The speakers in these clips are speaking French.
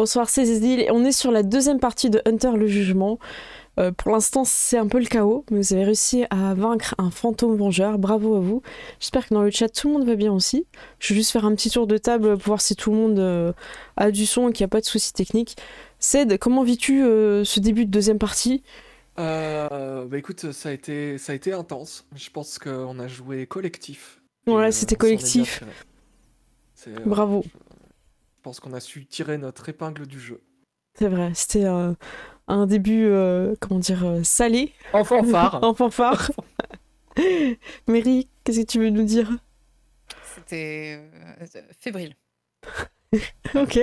Bonsoir, c'est Zézil. On est sur la deuxième partie de Hunter le Jugement. Pour l'instant, c'est un peu le chaos, mais vous avez réussi à vaincre un fantôme vengeur. Bravo à vous. J'espère que dans le chat, tout le monde va bien aussi. Je vais juste faire un petit tour de table pour voir si tout le monde a du son et qu'il n'y a pas de soucis techniques. Ced, comment vis-tu ce début de deuxième partie? Bah écoute, ça a été intense. Je pense qu'on a joué collectif. Voilà, c'était on s'en est bien collectif. tiré. Voilà, Bravo. je pense qu'on a su tirer notre épingle du jeu. C'est vrai, c'était un début, comment dire, salé, En fanfare. en fanfare. Mary, qu'est-ce que tu veux nous dire? C'était fébrile. Ok.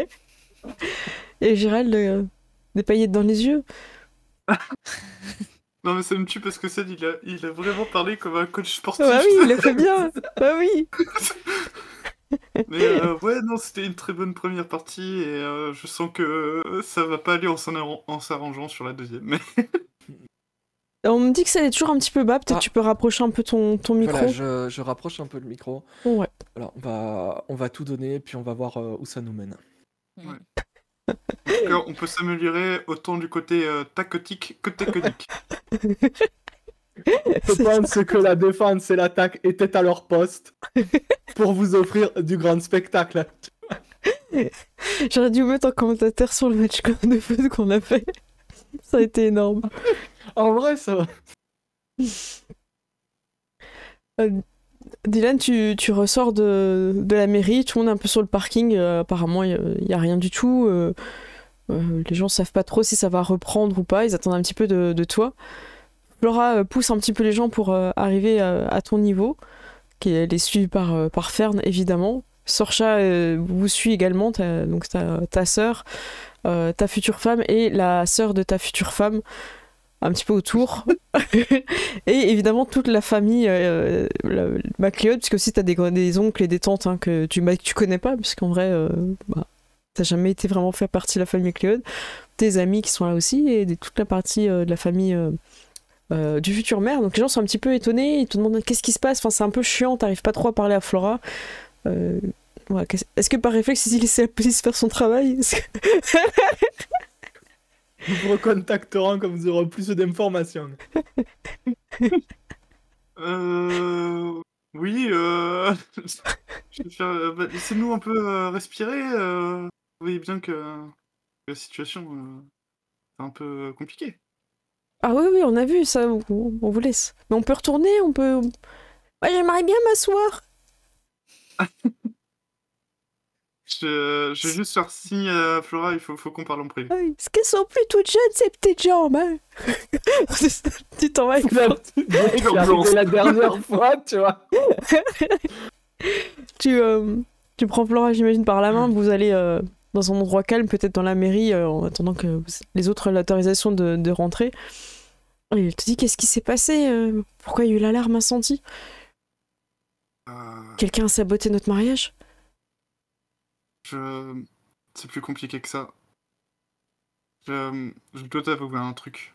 Et Gérald, des paillettes dans les yeux? Non mais ça me tue parce que Ced il a vraiment parlé comme un coach sportif. Bah oui, il le fait bien. Bah oui. Mais ouais non c'était une très bonne première partie et je sens que ça va pas aller en s'arrangeant sur la deuxième. Mais... On me dit que ça est toujours un petit peu bas, peut-être Ah. tu peux rapprocher un peu ton micro. Voilà, je rapproche un peu le micro. Ouais. Voilà, on va tout donner, puis on va voir où ça nous mène. Ouais. En tout cas, on peut s'améliorer autant du côté tactique que technique. Je pense que la défense et l'attaque étaient à leur poste pour vous offrir du grand spectacle. J'aurais dû mettre en commentateur sur le match de foot qu'on a fait. Ça a été énorme. En vrai, ça va. Dylan, tu ressors de la mairie, tout le monde est un peu sur le parking, apparemment il y a rien du tout. Les gens savent pas trop si ça va reprendre ou pas, ils attendent un petit peu de toi. Flora pousse un petit peu les gens pour arriver à ton niveau, qui est suivie par Fern évidemment. Sorcha vous suit également, donc ta sœur, ta future femme et la sœur de ta future femme, un petit peu autour. Et évidemment toute la famille MacLeod, puisque aussi t'as des oncles et des tantes que tu connais pas, puisqu'en vrai t'as jamais été vraiment fait partie de la famille MacLeod. Tes amis qui sont là aussi, et toute la partie de la famille du futur maire. Donc les gens sont un petit peu étonnés, ils te demandent qu'est-ce qui se passe, enfin c'est un peu chiant, t'arrives pas trop à parler à Flora. Ouais, est-ce que par réflexe il laissait la police faire son travail? Nous vous recontacterons quand vous aurez plus d'informations. Oui, je vais faire, laissez-nous un peu respirer. Vous voyez bien que la situation est un peu compliquée. Ah oui, on a vu ça, on vous laisse. Mais on peut retourner, on peut... Ouais, j'aimerais bien m'asseoir. Je vais juste faire signe à Flora, il faut qu'on parle en privé. Est-ce qu'elles sont plus toutes jeunes, ces petites jambes, hein? Tu t'en vas avec Flora. C'est la dernière fois, tu vois. Tu prends Flora, j'imagine, par la main, vous allez dans un endroit calme, peut-être dans la mairie, en attendant que les autres aient l'autorisation de rentrer. Et il te dit, qu'est-ce qui s'est passé? Pourquoi il y a eu l'alarme incendie? Quelqu'un a saboté notre mariage? C'est plus compliqué que ça. Je dois t'avouer un truc.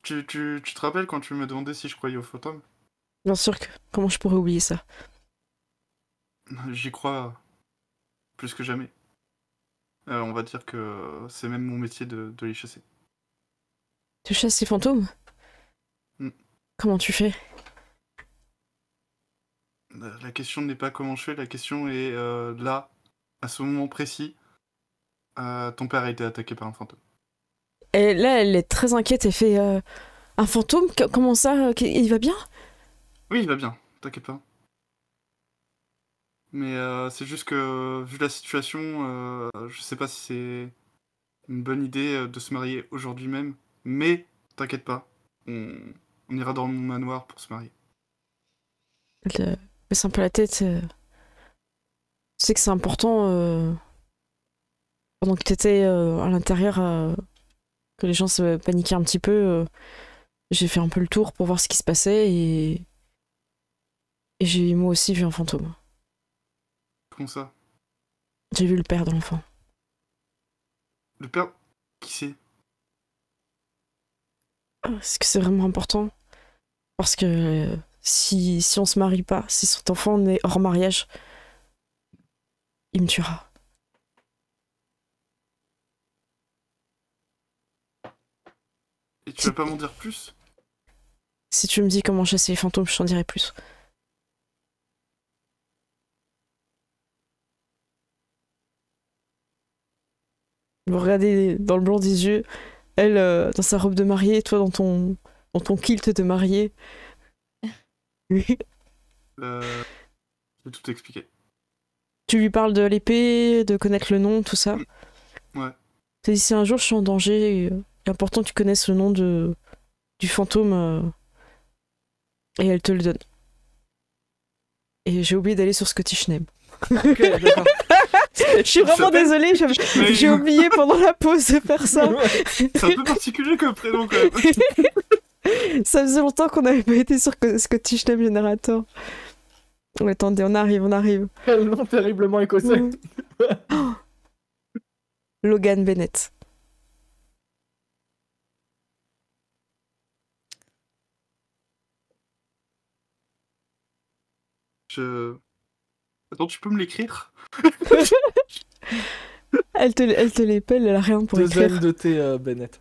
Tu te rappelles quand tu me demandais si je croyais aux fantômes? Bien sûr que... Comment je pourrais oublier ça? J'y crois plus que jamais. On va dire que c'est même mon métier de les chasser. Tu chasses ces fantômes? Comment tu fais? La question n'est pas comment je fais, la question est là, à ce moment précis, ton père a été attaqué par un fantôme. Et là, elle est très inquiète, elle fait un fantôme? Comment ça? Il va bien? Oui, il va bien, t'inquiète pas. Mais c'est juste que, vu la situation, je sais pas si c'est une bonne idée de se marier aujourd'hui même, mais t'inquiète pas, on ira dans mon manoir pour se marier. Elle baisse un peu la tête. Tu sais que c'est important, pendant que t'étais à l'intérieur, que les gens se paniquaient un petit peu. J'ai fait un peu le tour pour voir ce qui se passait et j'ai moi aussi vu un fantôme. Comment ça? J'ai vu le père de l'enfant. Le père? Qui c'est? Est-ce que c'est vraiment important? Parce que si on se marie pas, si cet enfant est hors mariage, il me tuera. tu vas pas m'en dire plus? Si tu me dis comment chasser les fantômes, je t'en dirai plus. Vous regardez dans le blanc des yeux, elle dans sa robe de mariée, toi dans ton kilt de mariée. Je vais tout expliquer. Tu lui parles de l'épée, de connaître le nom, tout ça. Ouais. Tu dis si un jour je suis en danger, il est important que tu connaisses le nom du fantôme et elle te le donne. Et j'ai oublié d'aller sur Scottish Name. Ok, d'accord. Je suis vraiment désolée, j'ai oublié pendant la pause de faire ça. C'est un peu particulier comme prénom quand même. Ça faisait longtemps qu'on n'avait pas été sur Scottish Name Generator. Oh, attendez, on arrive. Quel nom terriblement écossais. Logan Bennett. Attends, tu peux me l'écrire? Elle te l'épelle, elle a rien pour écrire. 2 N de T, Bennett.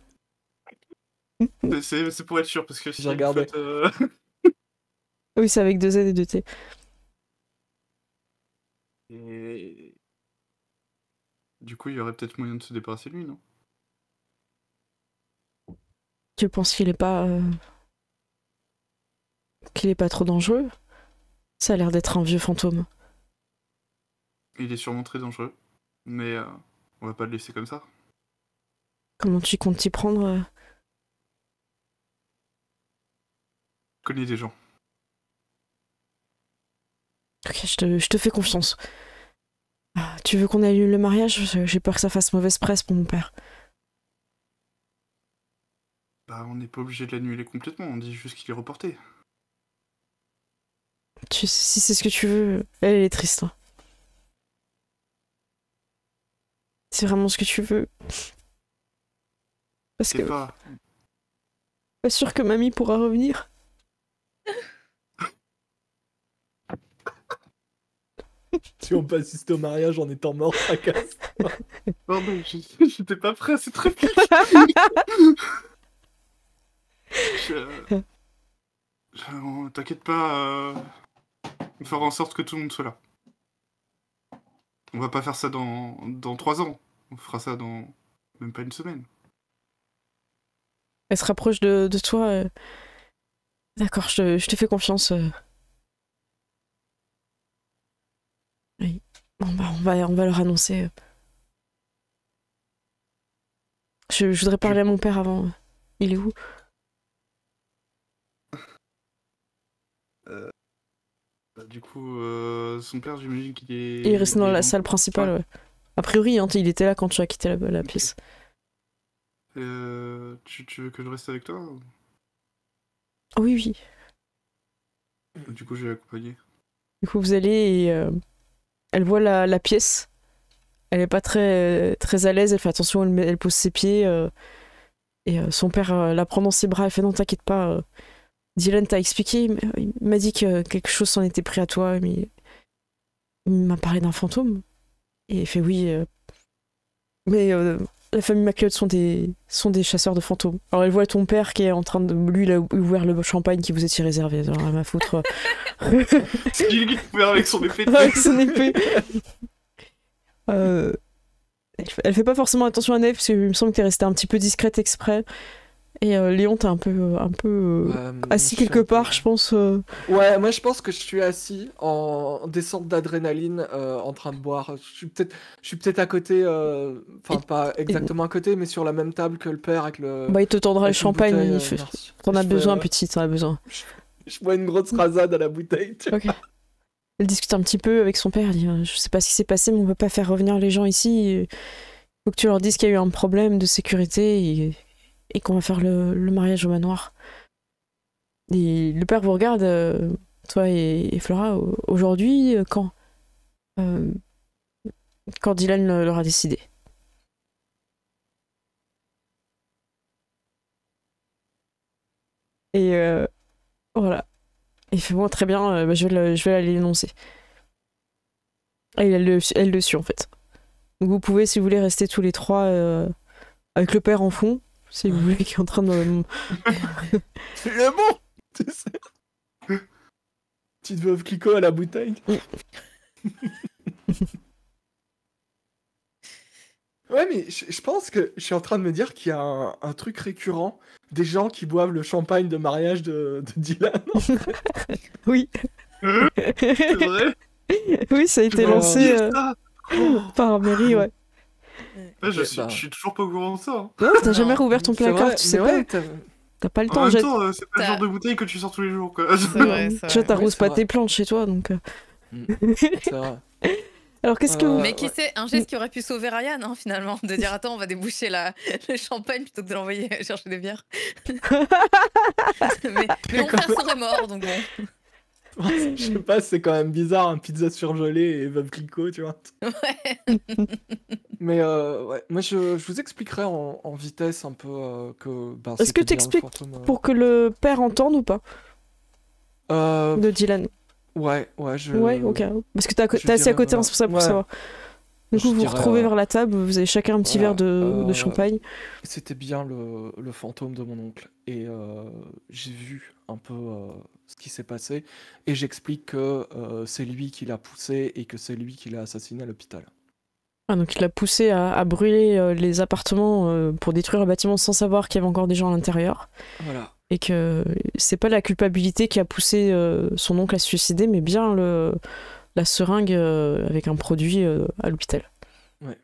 C'est pour être sûr, parce que si J'ai regardé. Oui, c'est avec 2 N et 2 T. Et... Du coup, il y aurait peut-être moyen de se débarrasser de lui, non? Tu penses qu'il est pas trop dangereux? Ça a l'air d'être un vieux fantôme. Il est sûrement très dangereux, mais on va pas le laisser comme ça. Comment tu comptes t'y prendre? Je connais des gens. Ok, je te fais confiance. Tu veux qu'on annule le mariage? J'ai peur que ça fasse mauvaise presse pour mon père. Bah, on n'est pas obligé de l'annuler complètement, on dit juste qu'il est reporté. Si c'est ce que tu veux, elle est triste. Hein. C'est vraiment ce que tu veux. Parce que... C'est pas... Pas sûr que mamie pourra revenir. Si on peut assister au mariage en étant mort, ça casse. Pardon, j'étais pas prêt à cette réplique. T'inquiète pas, on fera en sorte que tout le monde soit là. On va pas faire ça dans 3 ans. On fera ça dans même pas une semaine. Elle se rapproche de toi. D'accord, je te fais confiance. Oui. Bon, bah, on va leur annoncer. Je voudrais parler à mon père avant. Il est où? Du coup, son père, j'imagine qu'il est... Il est resté dans la salle Ouais. principale, ouais. A priori, hein, il était là quand tu as quitté la pièce. Tu veux que je reste avec toi ou... Oui, oui. Du coup, je vais l'accompagner. Du coup, vous allez et elle voit la pièce. Elle est pas très à l'aise, elle fait attention, elle pose ses pieds. Et son père la prend dans ses bras, elle fait non, t'inquiète pas. Dylan t'a expliqué, il m'a dit que quelque chose s'en était pris à toi, mais il m'a parlé d'un fantôme. Et il fait oui, mais la famille MacLeod sont des chasseurs de fantômes. Alors elle voit ton père qui est en train de... Lui, il a ouvert le champagne qui vous était réservé, alors à ma foutre. C'est lui qui ouvert avec son épée. Avec son épée. Elle fait pas forcément attention à Neve, parce qu'il me semble que t'es restée un petit peu discrète exprès. Et Léon, t'es un peu assis quelque part, je pense. Ouais, moi je pense que je suis assis en descente d'adrénaline, en train de boire. Je suis peut-être à côté, enfin pas exactement à côté, mais sur la même table que le père avec le. Bah, il te tendra le avec une champagne. bouteille, Merci. T'en Je as fais, besoin, petit, t'en as besoin. Je vois une grosse rasade à la bouteille. Tu vois. Ok. Elle discute un petit peu avec son père. Elle dit je sais pas ce qui s'est passé, mais on peut pas faire revenir les gens ici. Il faut que tu leur dises qu'il y a eu un problème de sécurité et qu'on va faire le mariage au manoir. Et le père vous regarde, toi et Flora, aujourd'hui, quand Dylan leur a décidé. Et voilà. Il fait bon, très bien, bah, je vais aller l'énoncer. Et elle le suit en fait. Donc vous pouvez, si vous voulez, rester tous les trois avec le père en fond. Si vous voulez, qui est en train de... C'est le bon. Tu sais. Petite veuve Clicquot à la bouteille. Ouais, mais je pense que je suis en train de me dire qu'il y a un truc récurrent des gens qui boivent le champagne de mariage de Dylan. Oui. C'est vrai. Oui, ça a été lancé par Mary, ouais. Ouais, je Bah. suis toujours pas au courant de ça. Hein. Non, t'as jamais Non. rouvert ton C'est placard, vrai, tu sais mais pas. ouais, T'as pas le En temps, même Jette. temps, c'est pas le T'as- genre de bouteille que tu sors tous les jours, quoi. C'est vrai, c'est Jette, vrai. t'arroses c'est pas vrai. tes plantes chez toi, donc... c'est vrai. Alors, qu'est-ce que vous... Mais qui ouais. sait, un geste qui aurait pu sauver Ryan, hein, finalement, de dire attends, on va déboucher le champagne plutôt que de l'envoyer chercher des bières. mais mon frère serait mort, donc bon. Je sais pas, c'est quand même bizarre, un pizza surgelée et veuve Clicquot, tu vois. Ouais. Mais ouais, moi je vous expliquerai en vitesse un peu que. Ben, Est-ce que c'était bien le t'expliques fantôme, pour que le père entende ou pas euh, de Dylan? ouais, Ouais, ok. Parce que t'es je assis à dirais, côté, hein, c'est pour ça, pour ouais. savoir. Du coup, Je vous vous dirais, retrouvez vers la table, vous avez chacun un petit voilà, verre de champagne. C'était bien le fantôme de mon oncle. Et j'ai vu un peu ce qui s'est passé. Et j'explique que c'est lui qui l'a poussé et que c'est lui qui l'a assassiné à l'hôpital. Ah, donc il a poussé à brûler les appartements pour détruire le bâtiment sans savoir qu'il y avait encore des gens à l'intérieur. Voilà. Et que c'est pas la culpabilité qui a poussé son oncle à se suicider, mais bien la seringue avec un produit à l'hôpital. Ouais.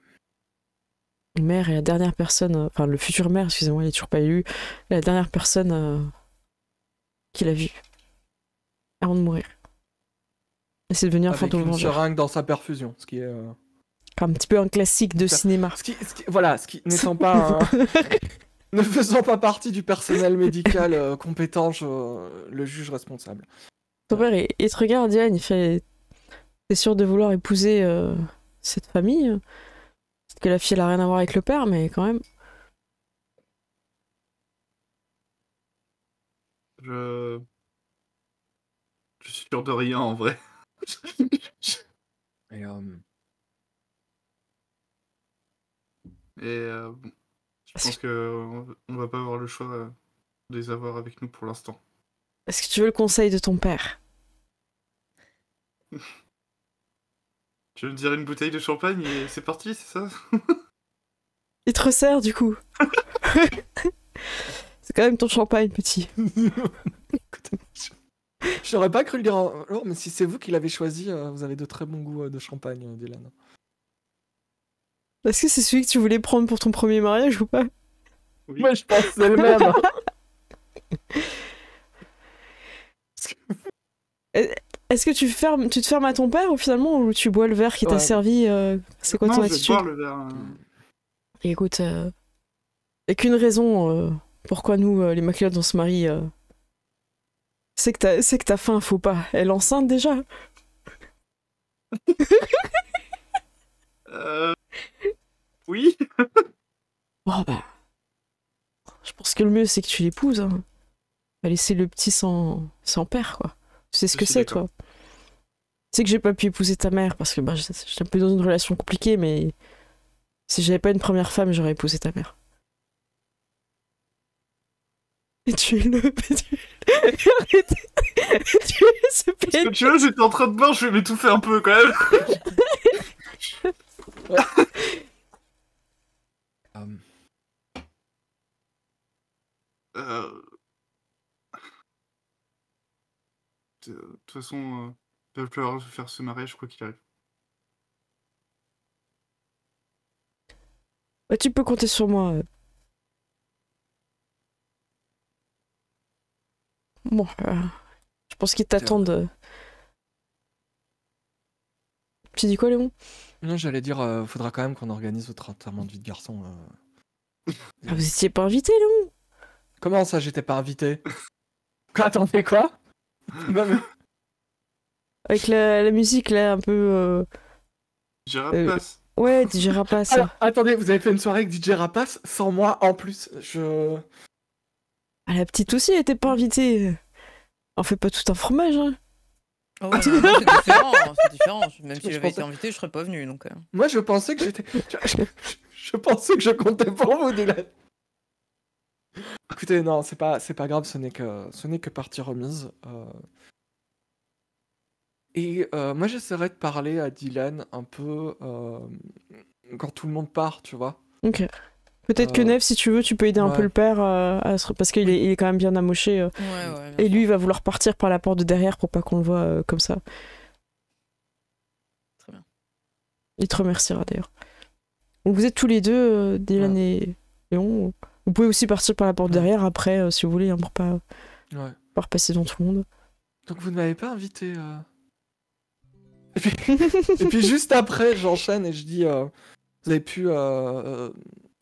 Le maire est la dernière personne, enfin le futur maire, excusez-moi, il n'est toujours pas élu, la dernière personne qu'il a vue avant de mourir. Et c'est devenu un Avec fantôme une vengeur. seringue dans sa perfusion. Ce qui est. Un petit peu un classique de cinéma. Voilà, ce qui n'étant pas. Ne faisant pas partie du personnel médical compétent, le juge responsable. Ton père, il te regarde, Diane, il fait... T'es sûr de vouloir épouser cette famille? Peut-être que la fille, elle a rien à voir avec le père, mais quand même. Je suis sûr de rien, en vrai. Et, Bon, je pense que on va pas avoir le choix de les avoir avec nous pour l'instant. Est-ce que tu veux le conseil de ton père? Tu veux me dire une bouteille de champagne et c'est parti, c'est ça? Il te resserre, du coup. C'est quand même ton champagne, petit. J'aurais pas cru le dire un jour, mais si c'est vous qui l'avez choisi, vous avez de très bons goûts de champagne, Dylan. Est-ce que c'est celui que tu voulais prendre pour ton premier mariage ou pas? Oui. Moi, je pense que c'est le même. Est-ce que tu te fermes à ton père ou finalement ou tu bois le verre qui t'a Ouais. servi C'est quoi Non, ton je vais attitude? boire le verre. Et écoute, y a qu'une raison pourquoi nous, les McLeod, on se marie. C'est que t'as faim, faut pas. Elle est enceinte déjà? Oui. Oh bah. Je pense que le mieux, c'est que tu l'épouses. Hein. Va laisser le petit sans père, quoi. Tu sais ce Je que suis c'est, d'accord. toi. Tu sais que j'ai pas pu épouser ta mère parce que bah, j'étais un peu dans une relation compliquée, mais si j'avais pas une première femme, j'aurais épousé ta mère. Et tuez-le. Arrêtez. Tuez-le, c'est Parce que pénible. tu vois, j'étais en train de boire, je vais m'étouffer un peu quand même. Euh, De toute façon, il va falloir faire ce mariage quoi qu'il arrive. Bah, tu peux compter sur moi. Bon, je pense qu'ils t'attendent. Tu dis quoi, Léon? Non, j'allais dire, faudra quand même qu'on organise votre enterrement de vie de garçon. Ah, vous étiez pas invité, Léon? Comment ça, j'étais pas invité? Quoi, attendez, quoi? Non, mais- Avec la musique, là, un peu... J'y repasse. Ouais, DJ Rapace. Alors, attendez, vous avez fait une soirée avec DJ Rapace sans moi en plus. Ah, la petite aussi, elle était pas invitée. On fait pas tout un fromage, hein. Oh, ouais, non, c'est différent, c'est différent. Même si Je j'avais pensais- été invité, je serais pas venu. Donc, Moi, je pensais que j'étais. Je pensais que je comptais pour vous, Dylan. Écoutez, non, c'est pas grave, ce n'est que partie remise. Et moi, j'essaierai de parler à Dylan un peu quand tout le monde part, tu vois. Ok. Peut-être que Euh, Neve, si tu veux, tu peux aider un peu ouais. le père parce qu'il Oui. il est quand même bien amoché. Ouais, bien Et sûr. lui, il va vouloir partir par la porte de derrière pour pas qu'on le voie comme ça. Très bien. Il te remerciera d'ailleurs. Donc vous êtes tous les deux, Dylan et Léon. Vous pouvez aussi partir par la porte Ouais. derrière après, si vous voulez, hein, pour pas Ouais. repasser devant tout le monde. Donc vous ne m'avez pas invité. Et puis juste après, j'enchaîne et je dis vous avez pu.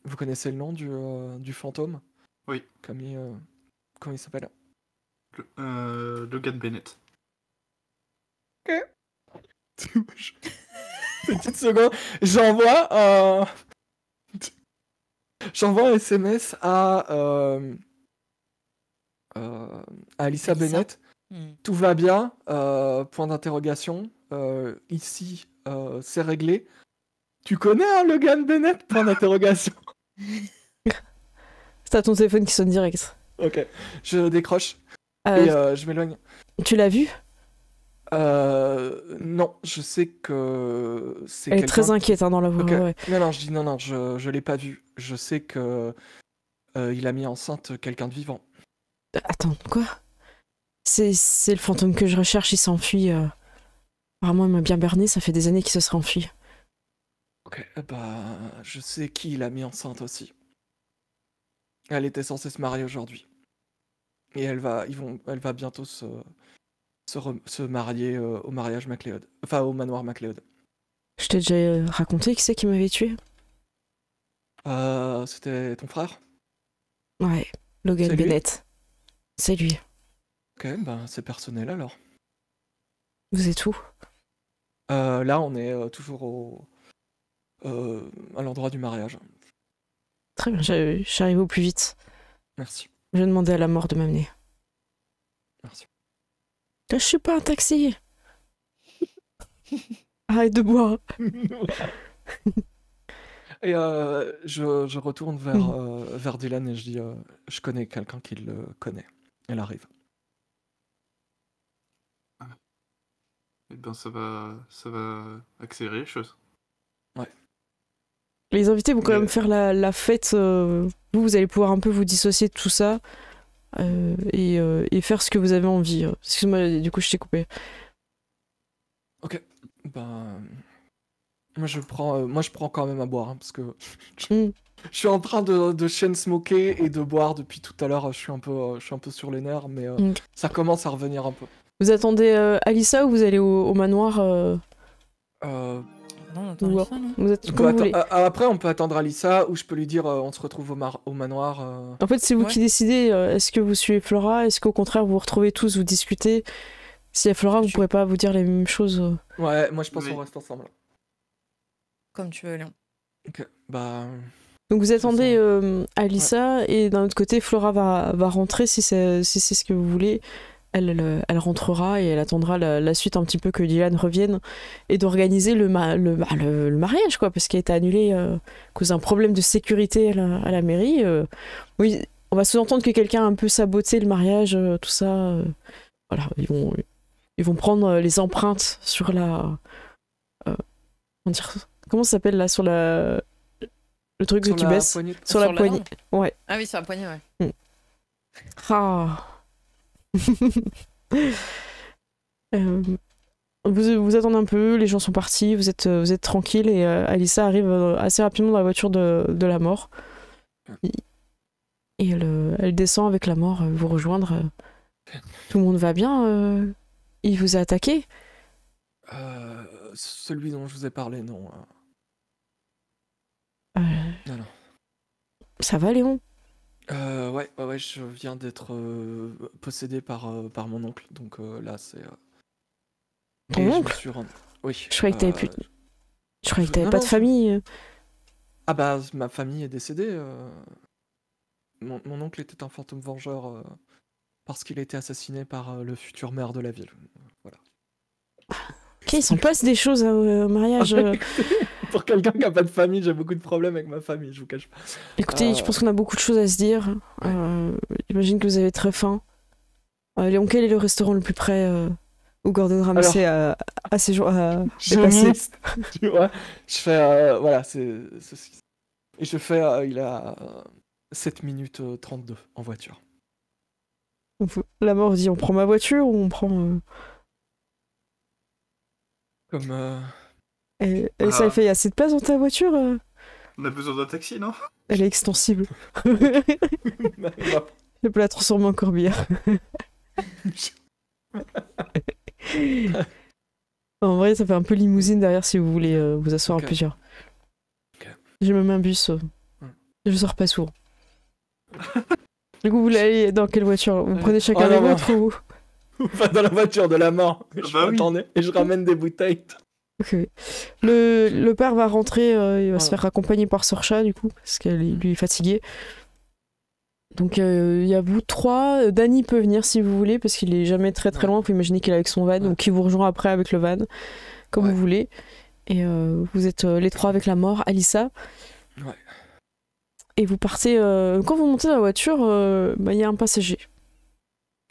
Vous connaissez le nom du fantôme? Oui. Comment il s'appelle? Logan Bennett. Petite seconde. J'envoie un SMS à Alyssa Alyssa. Bennett. Tout va bien, point d'interrogation. Ici, c'est réglé. Tu connais un Logan Bennett? Point d'interrogation. C'est à ton téléphone qui sonne direct. Ok, je décroche Euh, et je m'éloigne. Tu l'as vu? Non, je sais que c'est Elle est quelqu'un très inquiète hein, dans la voix. Ok. Ouais. Non, je dis non, je l'ai pas vu. Je sais que il a mis enceinte quelqu'un de vivant. Attends, quoi? C'est le fantôme que je recherche, il s'enfuit. Apparemment, il m'a bien berné, ça fait des années qu'il se serait enfui. Ok, bah, je sais qui il a mis enceinte aussi. Elle était censée se marier aujourd'hui. Et elle va bientôt se marier au mariage MacLeod. Enfin, au manoir MacLeod. Je t'ai déjà raconté qui c'est qui m'avait tué? C'était ton frère? Ouais, Logan C'est lui? Bennett. C'est lui. Ok, ben c'est personnel alors. Vous êtes où? Là, on est toujours à l'endroit du mariage. Très bien, je suis arrivé au plus vite. Merci. Je vais demander à la mort de m'amener. Merci. Je suis pas un taxi. Arrête de boire. Et je retourne vers Dylan et je dis je connais quelqu'un qui le connaît. Elle arrive. Eh ben ça va accélérer les choses. Les invités vont quand Mais- même faire la fête. Vous allez pouvoir un peu vous dissocier de tout ça et faire ce que vous avez envie. Excuse-moi, du coup, je t'ai coupé. Ben, moi je prends quand même à boire hein, parce que Mm. je suis en train de chain smoker et de boire depuis tout à l'heure. Je suis un peu sur les nerfs, mais Mm. ça commence à revenir un peu. Vous attendez Alyssa ou vous allez au manoir Euh, Non, on attend Ou- Alyssa, non? Vous êtes on comme peut vous voulez. après, on peut attendre Alyssa ou je peux lui dire on se retrouve au manoir. En fait, c'est vous Ouais. qui décidez. Est-ce que vous suivez Flora? Est-ce qu'au contraire, vous vous retrouvez tous, vous discutez? Si y a Flora, vous Je- pourrez pas vous dire les mêmes choses. Ouais, moi je pense Oui. qu'on reste ensemble. Comme tu veux, Léon. Ok, bah. Donc vous attendez ça. Alyssa et d'un autre côté, Flora va rentrer si c'est ce que vous voulez. Elle rentrera et elle attendra la suite un petit peu que Dylan revienne et d'organiser le mariage, quoi, parce qu'il a été annulé à cause d'un problème de sécurité à la mairie. Oui, on va sous-entendre que quelqu'un a un peu saboté le mariage, tout ça. Voilà, ils vont prendre les empreintes sur la. Comment ça s'appelle là, sur le truc que tu baisses Poignée. sur la Sur poignée. langue Ouais. Ah oui, sur la poignée, ouais. Ah. Vous attendez un peu, les gens sont partis, vous êtes tranquille et Alyssa arrive assez rapidement dans la voiture de la mort. Et elle descend avec la mort vous rejoindre. Tout le monde va bien il vous a attaqué? Celui dont je vous ai parlé, non. Non. Ça va, Léon? Ouais, je viens d'être possédé par mon oncle, donc là c'est. Ton et je me oncle? suis rendu. Oui. Je croyais que t'avais plus. Je croyais que t'avais non, pas non, de famille. Ah bah, ma famille est décédée. Mon oncle était un fantôme vengeur parce qu'il a été assassiné par le futur maire de la ville. Voilà. Ok, il s'en passe des choses au mariage. Pour quelqu'un qui a pas de famille, j'ai beaucoup de problèmes avec ma famille, je vous cache pas. Écoutez, je pense qu'on a beaucoup de choses à se dire. J'imagine que vous avez très faim. Léon, quel est le restaurant le plus près où Gordon Ramsay a ses jours à dépasser? Tu vois. Je fais, voilà, et je fais, il a 7 minutes 32 en voiture. La mort dit on prend ma voiture ou on prend. Comme. Et ça, il fait assez de place dans ta voiture On a besoin d'un taxi, non? Elle est extensible. Je peux la transformer en corbière. En vrai, ça fait un peu limousine derrière si vous voulez vous asseoir à plusieurs. J'ai même un bus. Je sors pas souvent. Du coup, vous voulez aller dans quelle voiture? Vous prenez chacun les vôtres ou... Pas dans la voiture de la mort. Oui. Et je ramène des bouteilles. Ok. Le père va rentrer, il va se faire accompagner par Sorcha du coup, parce qu'il est fatigué. Donc il y a vous trois. Danny peut venir si vous voulez, parce qu'il est jamais très très loin. Vous imaginez qu'il est avec son van, donc il vous rejoint après avec le van, comme vous voulez. Et vous êtes les trois avec la mort, Alyssa. Ouais. Et vous partez. Quand vous montez dans la voiture, il y a un passager.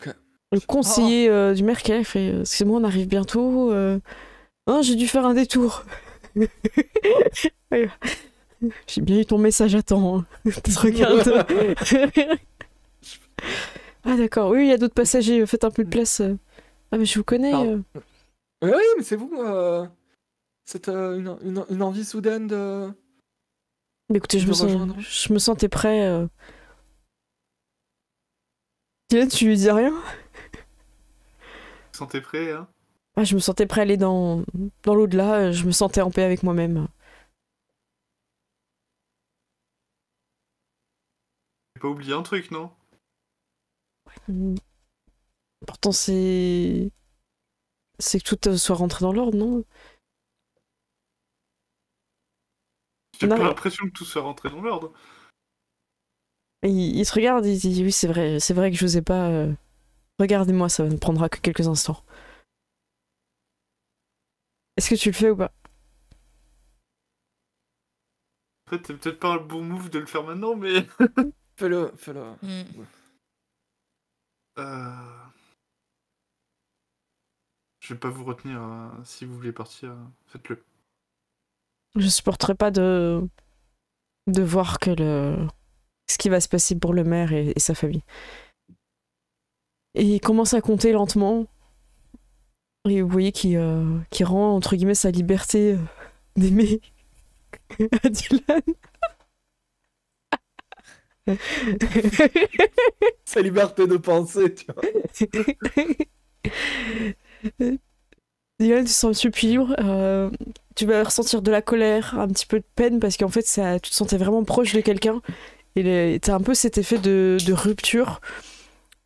Okay. Le conseiller du maire qui est fait excusez-moi, on arrive bientôt. Oh, j'ai dû faire un détour. J'ai bien eu ton message à temps. Hein. Regarde. Ah d'accord, oui, il y a d'autres passagers. Faites un peu de place. Ah mais je vous connais. Oui, mais c'est vous. C'est une envie soudaine de. Mais écoutez, je me sentais prêt. Dylan, tu lui dis rien? Vous sentez prêt, hein? Ah, je me sentais prêt à aller dans l'au-delà. Je me sentais en paix avec moi-même. J'ai pas oublié un truc, non? Pourtant, c'est que tout soit rentré dans l'ordre, non? J'ai pas l'impression que tout soit rentré dans l'ordre. Il se regarde, il dit oui, c'est vrai que je n'osais pas. Regardez-moi, ça ne prendra que quelques instants. Est-ce que tu le fais ou pas? En fait, c'est peut-être pas un bon move de le faire maintenant, mais... Fais-le. Je vais pas vous retenir. Si vous voulez partir, faites-le. Je supporterai pas de voir ce qui va se passer pour le maire et sa famille. Et il commence à compter lentement. Et vous voyez qu'il rend, entre guillemets, sa liberté d'aimer à Dylan. Sa liberté de penser, tu vois. Dylan, tu sens un petit peu plus libre. Tu vas ressentir de la colère, un petit peu de peine, parce qu'en fait, tu te sentais vraiment proche de quelqu'un. Et t'as un peu cet effet de rupture,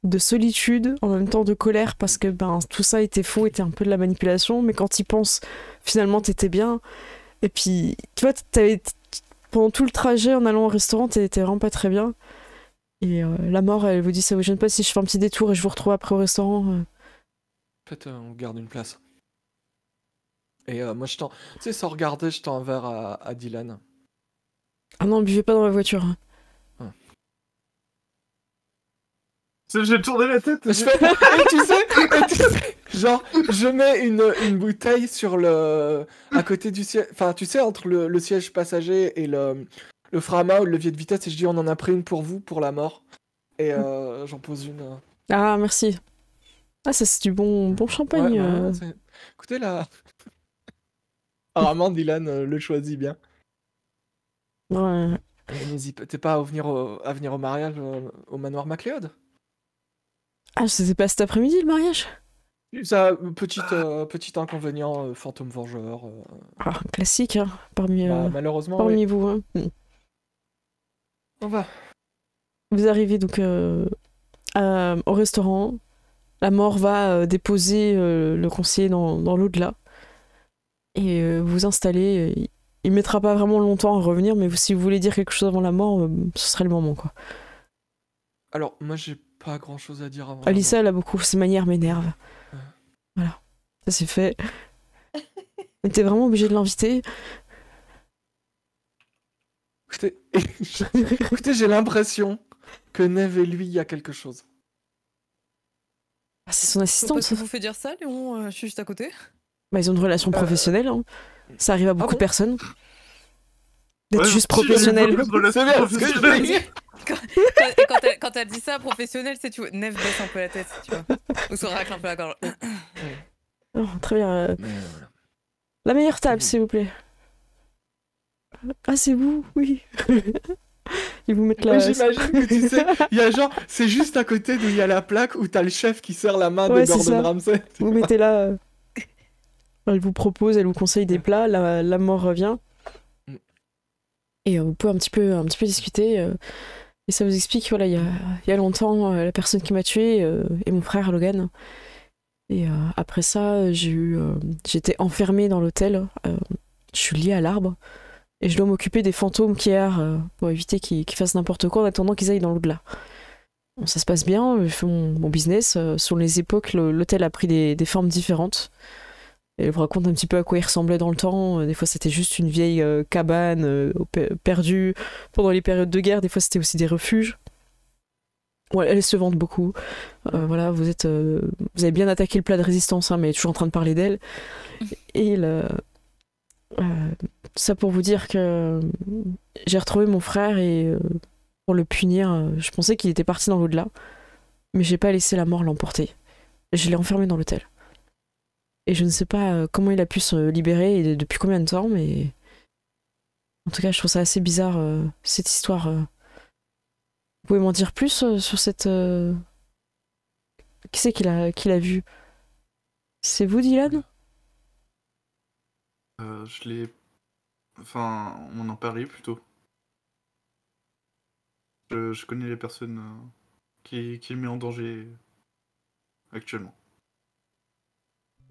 de solitude, en même temps de colère, parce que tout ça était faux, était un peu de la manipulation. Mais quand y penses, finalement, t'étais bien. Et puis, tu vois, pendant tout le trajet en allant au restaurant, t'étais vraiment pas très bien. Et la mort, elle vous dit ça vous gêne pas si je fais un petit détour et je vous retrouve après au restaurant En fait, on garde une place. Et moi, tu sais, sans regarder, je tends un verre à Dylan. Ah non, buvez pas dans ma voiture. Hein. J'ai tourné la tête. Tu sais, genre, je mets une bouteille sur à côté du siège, enfin, tu sais, entre le siège passager et le frama ou le levier de vitesse, et je dis, on en a pris une pour vous, pour la mort. Et j'en pose une. Ah, merci. Ah, ça, c'est du bon champagne. Ouais, écoutez, là. Apparemment, Dylan le choisit bien. Ouais. N'hésitez pas à venir au mariage au manoir MacLeod. Ah, c'était pas cet après-midi le mariage? Ça, petit inconvénient, fantôme vengeur. Ah, classique, hein, malheureusement, parmi oui. vous. Hein. On va. Vous arrivez donc au restaurant. La mort va déposer le conseiller dans l'au-delà. Et vous installez. Il mettra pas vraiment longtemps à revenir, mais si vous voulez dire quelque chose avant la mort, ce serait le moment, quoi. Alors, moi, j'ai pas grand-chose à dire avant. Alyssa, elle a beaucoup. Ses manières m'énervent. Voilà. Ça, c'est fait. On était vraiment obligé de l'inviter. Écoutez, j'ai l'impression que Neve et lui, il y a quelque chose. Ah, c'est son Pourquoi assistante. est-ce que vous fait dire ça, Léon? Je suis juste à côté. Bah, ils ont une relation professionnelle. Hein. Ça arrive à beaucoup bon de personnes. D'être Ouais, juste si, il y a professionnel. une relation C'est bien ce que je professionnelle. veux dire. Quand elle dit ça, professionnel, c'est tu vois, Neve baisse un peu la tête, tu vois. Ou se racle un peu la gorge. Oh, très bien. Mais voilà. La meilleure table, s'il vous plaît. Ah, c'est vous? Oui. Ils vous mettent là. Oui, j'imagine que tu sais, il y a genre, c'est juste à côté d'où il y a la plaque où t'as le chef qui serre la main Ouais, de c'est Gordon ça. Ramsay. Vous mettez là. Elle vous propose, elle vous conseille des plats. La mort revient. Et vous pouvez un petit peu discuter. Et ça vous explique, voilà, il y a longtemps, la personne qui m'a tué est mon frère Logan. Et après ça, j'étais enfermée dans l'hôtel. Je suis liée à l'arbre. Et je dois m'occuper des fantômes qui errent pour éviter qu'ils fassent n'importe quoi en attendant qu'ils aillent dans l'au-delà. Bon, ça se passe bien, je fais mon business. Selon les époques, l'hôtel a pris des formes différentes. Et elle vous raconte un petit peu à quoi il ressemblait dans le temps. Des fois, c'était juste une vieille cabane perdue pendant les périodes de guerre. Des fois, c'était aussi des refuges. Ouais, elles se vendent beaucoup. Voilà, vous avez bien attaqué le plat de résistance, hein, mais toujours en train de parler d'elle. Et ça pour vous dire que j'ai retrouvé mon frère et pour le punir, je pensais qu'il était parti dans l'au-delà, mais j'ai pas laissé la mort l'emporter. Je l'ai enfermé dans l'hôtel. Et je ne sais pas comment il a pu se libérer et depuis combien de temps, mais en tout cas, je trouve ça assez bizarre cette histoire. Vous pouvez m'en dire plus sur cette qui c'est qu'il a vu? C'est vous, Dylan? Je l'ai. Enfin, on m'en en parlait plutôt. Je connais les personnes qui le met en danger actuellement.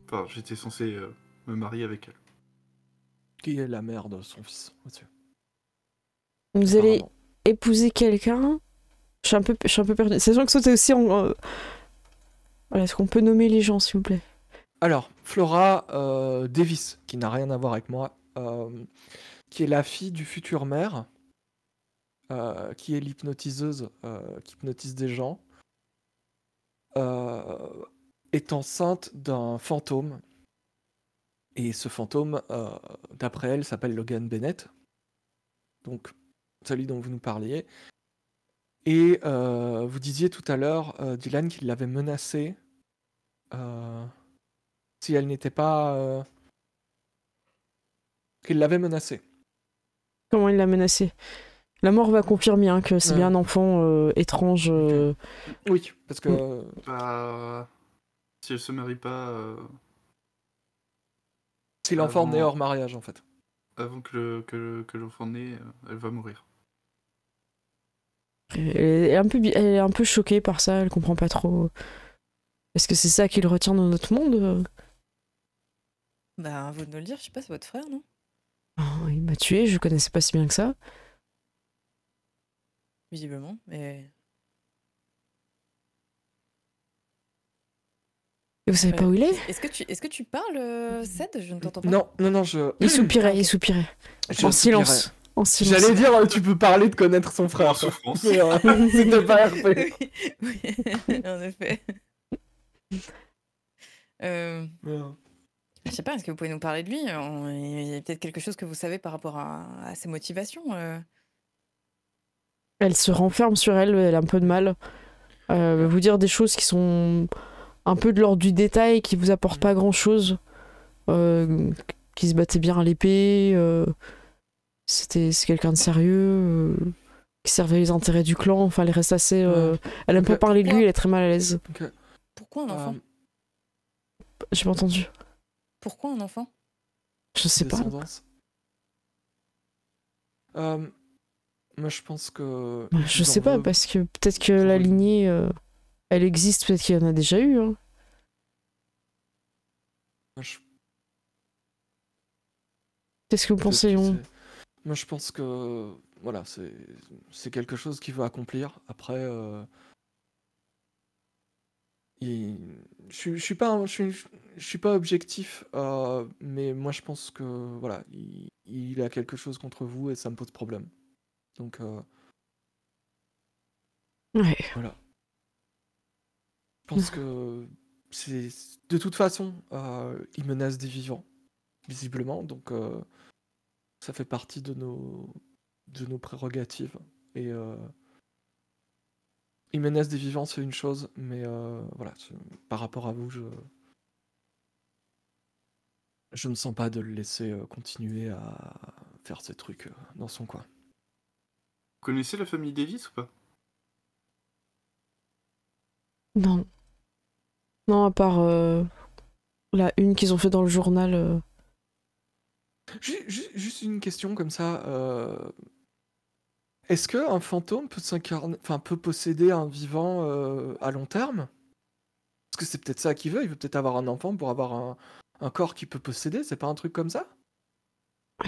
Enfin, j'étais censé me marier avec elle. Qui est la mère de son fils, monsieur? Vous allez Apparemment. épouser quelqu'un? Je suis un peu perdue. Sachant que ça, c'est aussi en. Voilà, est-ce qu'on peut nommer les gens, s'il vous plaît? Alors, Flora Davis, qui n'a rien à voir avec moi, qui est la fille du futur maire, qui est l'hypnotiseuse qui hypnotise des gens, est enceinte d'un fantôme. Et ce fantôme, d'après elle, s'appelle Logan Bennett. Donc, celui dont vous nous parliez. Et vous disiez tout à l'heure, Dylan, qu'il l'avait menacée si elle n'était pas... qu'il l'avait menacée. Comment il l'a menacé? La mort va confirmer hein, que c'est bien un enfant étrange. Oui, parce que... Bah, si elle se marie pas si l'enfant avant- naît hors mariage, en fait. avant que l'enfant naît, elle va mourir. Elle est un peu choquée par ça, elle comprend pas trop. Est-ce que c'est ça qui le retient dans notre monde? Bah, vous de nous le dire, je sais pas, c'est votre frère, non? Oh, il m'a tué, je connaissais pas si bien que ça. Visiblement, mais. Et vous savez pas où il est? Est-ce que tu parles, Ced? Je ne t'entends pas. Non, je... Il soupirait, Ah, ok. il soupirait. je En soupirais. silence. En silence. J'allais dire, tu peux parler de connaître son frère. En souffrance. Mais, c'était pas RP. Oui, en effet. Je sais pas, est-ce que vous pouvez nous parler de lui? Il y a peut-être quelque chose que vous savez par rapport à ses motivations. Elle se renferme sur elle, elle a un peu de mal. Elle va vous dire des choses qui sont un peu de l'ordre du détail, qui vous apportent pas grand-chose. Qui se battait bien à l'épée. C'est quelqu'un de sérieux. Qui servait les intérêts du clan. Enfin, elle reste assez... elle aime pas parler de lui, elle est très mal à l'aise. Pourquoi un enfant? J'ai pas entendu. Pourquoi un enfant? Je sais pas. Descendance. Moi, je pense que... Je sais pas, parce que peut-être que la lignée, elle existe, peut-être qu'il y en a déjà eu. Hein. Qu'est-ce que vous pensez, Léon? Moi, je pense que... Voilà, c'est quelque chose qu'il veut accomplir. Après, il- je suis pas objectif, mais moi je pense que voilà, il a quelque chose contre vous et ça me pose problème. Donc Ouais. voilà. Je pense que c'est de toute façon, il menace des vivants, visiblement, donc ça fait partie de nos prérogatives. Et il menace des vivants, c'est une chose, mais voilà, par rapport à vous, je ne sens pas de le laisser continuer à faire ses trucs dans son coin. Vous connaissez la famille Davis ou pas? Non. Non, à part la une qu'ils ont fait dans le journal. Juste une question comme ça. Est-ce qu'un fantôme peut s'incarner, enfin peut posséder un vivant à long terme? Parce que c'est peut-être ça qu'il veut. Il veut peut-être avoir un enfant pour avoir un corps qu'il peut posséder. C'est pas un truc comme ça?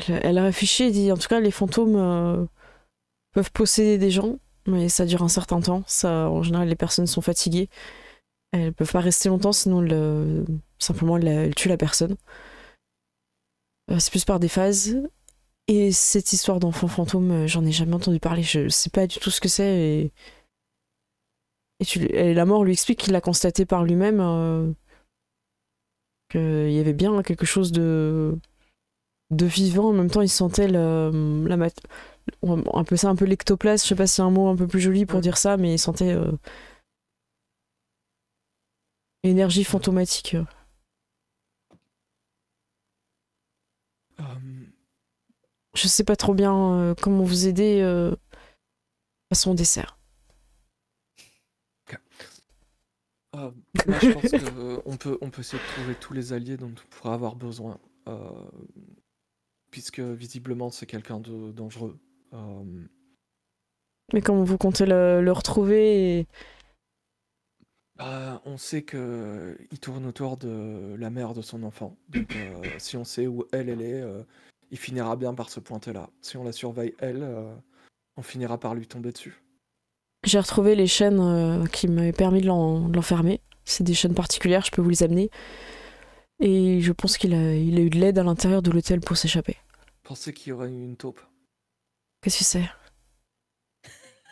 Elle a réfléchi et dit en tout cas, les fantômes peuvent posséder des gens, mais ça dure un certain temps. Ça, en général, les personnes sont fatiguées. Elles peuvent pas rester longtemps, sinon simplement elles tuent la personne. C'est plus par des phases. Et cette histoire d'enfant fantôme, j'en ai jamais entendu parler. Je sais pas du tout ce que c'est. Et la mort lui explique qu'il l'a constaté par lui-même qu'il y avait bien quelque chose de vivant. En même temps, il sentait on appelle ça un peu l'ectoplasme. Je sais pas si c'est un mot un peu plus joli pour dire ça, mais il sentait énergie fantomatique. Je sais pas trop bien comment vous aider à son dessert. Moi, je pense on peut essayer de trouver tous les alliés dont on pourra avoir besoin. Puisque visiblement c'est quelqu'un de dangereux. Mais comment vous comptez le retrouver On sait que il tourne autour de la mère de son enfant. Donc si on sait où elle est, il finira bien par se pointer là. Si on la surveille elle, on finira par lui tomber dessus. J'ai retrouvé les chaînes qui m'avaient permis de l'enfermer. C'est des chaînes particulières, je peux vous les amener. Et je pense qu'il a eu de l'aide à l'intérieur de l'hôtel pour s'échapper. Pensez qu'il y aurait eu une taupe. Qu'est-ce que c'est?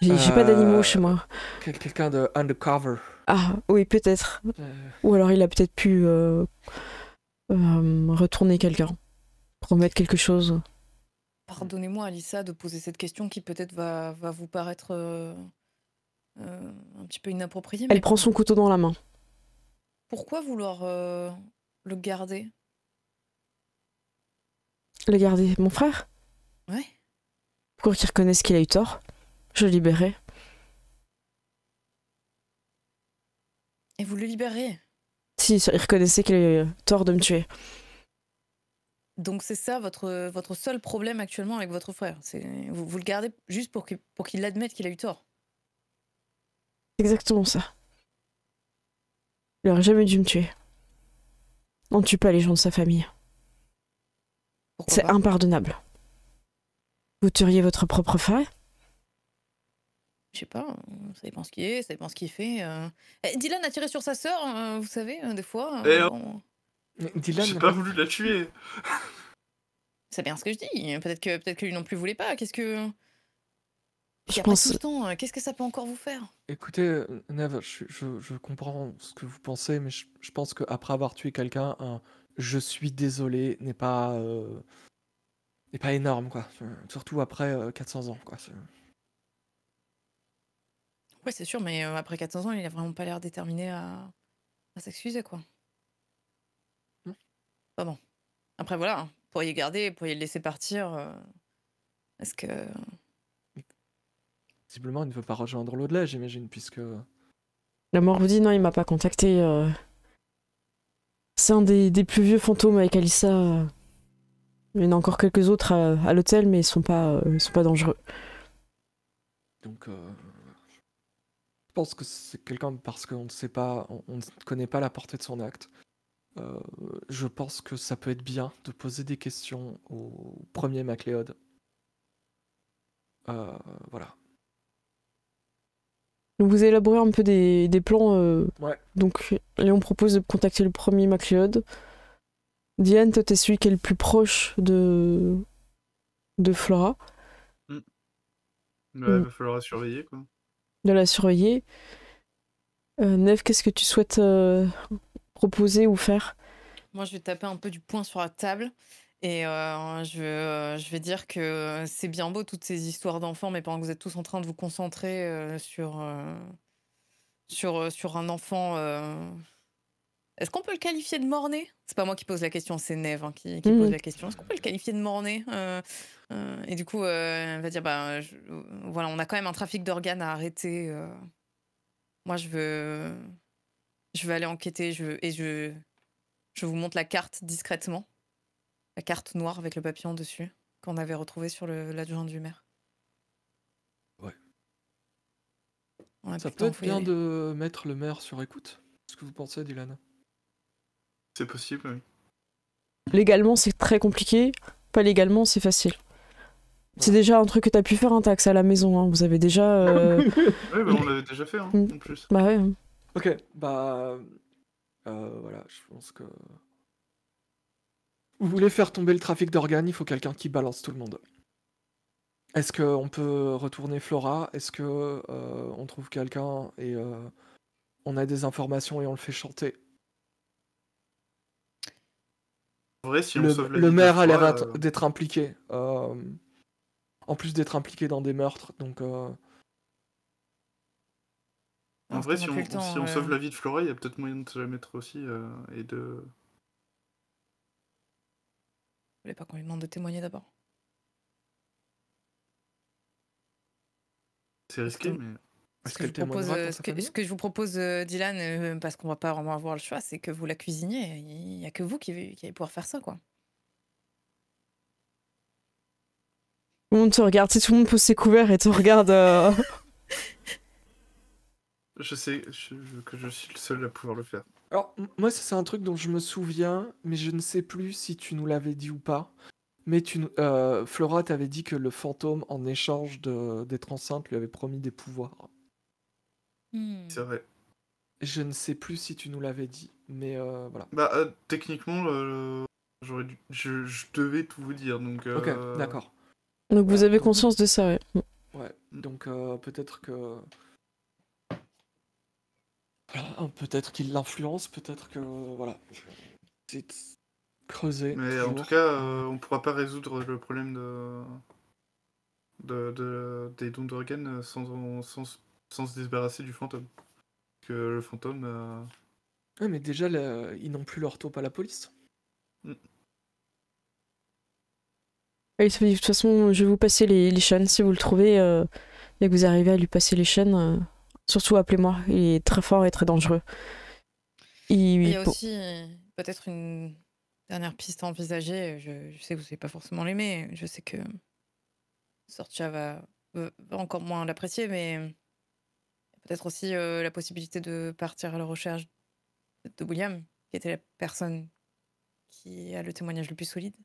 J'ai pas d'animaux chez moi. Quelqu'un de undercover. Ah oui, peut-être. Ou alors il a peut-être pu retourner quelqu'un. Promettre quelque chose. Pardonnez-moi, Alissa, de poser cette question qui peut-être va vous paraître un petit peu inappropriée. Elle Mais prend son couteau dans la main. pourquoi vouloir le garder? Le garder. Mon frère? Ouais. Pour qu'il reconnaisse qu'il a eu tort. Je le libérerai. Et vous le libérez? Si, il reconnaissait qu'il a eu tort de me tuer. Donc c'est ça votre seul problème actuellement avec votre frère. Vous le gardez juste pour qu'il admette qu'il a eu tort. C'est exactement ça. Il aurait jamais dû me tuer. On ne tue pas les gens de sa famille. Pourquoi C'est pas? impardonnable. Vous tueriez votre propre frère? Je sais pas, ça dépend ce qu'il est, ça dépend ce qu'il fait. Dylan a tiré sur sa sœur, vous savez, des fois. Bon, Dylan, J'ai pas voulu la tuer. c'est bien ce que je dis. Peut-être que lui non plus voulait pas. Qu'est-ce que... Puis Je après pense. tout ce temps, qu'est-ce que ça peut encore vous faire? écoutez, Neve, je comprends ce que vous pensez, mais je pense qu'après avoir tué quelqu'un, je suis désolé n'est pas énorme, quoi. Surtout après 400 ans, quoi. Ouais, c'est sûr, mais après 400 ans, il a vraiment pas l'air déterminé à s'excuser, quoi. Hmm. Pas bon. Après, voilà, hein, vous pourriez garder, vous pourriez le laisser partir. Est-ce que... Visiblement, il ne veut pas rejoindre l'au-delà, j'imagine, puisque... La mort vous dit non, il m'a pas contacté. C'est un des plus vieux fantômes avec Alissa. Il y en a encore quelques autres à l'hôtel, mais ils sont pas dangereux. Donc, je pense que c'est quelqu'un parce qu'on ne sait pas, on ne connaît pas la portée de son acte. Je pense que ça peut être bien de poser des questions au premier MacLeod. Voilà. Donc vous élaborez un peu des plans. Ouais. Donc Léon propose de contacter le premier MacLeod. Diane, toi t'es celui qui est le plus proche de Flora, Ouais, Mm. va falloir la surveiller, quoi. de la surveiller. Neve, qu'est-ce que tu souhaites proposer ou faire? Moi, je vais taper un peu du poing sur la table et je vais dire que c'est bien beau toutes ces histoires d'enfants, mais pendant que vous êtes tous en train de vous concentrer sur un enfant. Est-ce qu'on peut le qualifier de mort-né? C'est pas moi qui pose la question, c'est Neve qui pose la question. Est-ce qu'on peut le qualifier de mort-né? Et du coup, elle va dire bah, voilà, on a quand même un trafic d'organes à arrêter. Moi, je veux aller enquêter je vous montre la carte discrètement. La carte noire avec le papillon dessus qu'on avait retrouvé sur l'adjoint du maire. Ouais. Ouais, Ça putain, peut être faut y bien aller. de mettre le maire sur écoute. Qu'est-ce que vous pensez, Dylan? C'est possible, oui. Légalement, c'est très compliqué. Pas légalement, c'est facile. C'est déjà un truc que t'as pu faire, hein, t'as accès à la maison. Hein. Vous avez déjà. Ouais, bah, on l'avait déjà fait, Mm. en plus. Bah ouais. Ok, bah... voilà, je pense que... Vous voulez faire tomber le trafic d'organes, il faut quelqu'un qui balance tout le monde. Est-ce qu'on peut retourner Flora? Est-ce que on trouve quelqu'un et on a des informations et on le fait chanter? En vrai, si on Le, sauve la le vie de maire a l'air Flora, d'être impliqué. En plus d'être impliqué dans des meurtres, donc... en Non, vrai, c'était si plus le on, temps. si on sauve la vie de Flora, il y a peut-être moyen de se la mettre aussi et de. Je voulais pas qu'on lui demande de témoigner d'abord. C'est risqué, mais. Est-ce qu'elle témoignera pour sa famille? Ce que je vous propose, Dylan, parce qu'on va pas vraiment avoir le choix, c'est que vous la cuisiniez. Il y a que vous qui allez pouvoir faire ça, quoi. Tout le monde te regarde, tu sais, tout le monde pose ses couverts et te regarde. Je sais que je suis le seul à pouvoir le faire. Alors, moi, ça, c'est un truc dont je me souviens, mais je ne sais plus si tu nous l'avais dit ou pas. Mais Flora t'avait dit que le fantôme, en échange d'être enceinte, lui avait promis des pouvoirs. C'est vrai. Je ne sais plus si tu nous l'avais dit, mais voilà. Bah, techniquement, je devais tout vous dire, donc. Ok, d'accord. Donc vous Voilà, avez donc- conscience de ça, ouais. Ouais, donc peut-être que... Voilà, peut-être qu'il l'influence, peut-être que... Voilà. C'est creuser. Mais en toujours. tout cas, on pourra pas résoudre le problème des dons d'organes sans se débarrasser du fantôme. Que le fantôme. Ouais, mais déjà, ils n'ont plus leur taupe à la police. Et il se dit, de toute façon, je vais vous passer les chaînes. Si vous le trouvez, dès que vous arrivez à lui passer les chaînes, surtout appelez-moi. Il est très fort et très dangereux. Il y a aussi peut-être une dernière piste à envisager. Je sais que vous n'allez pas forcément l'aimer. Je sais que Sorcha va encore moins l'apprécier, mais peut-être aussi la possibilité de partir à la recherche de William, qui était la personne qui a le témoignage le plus solide.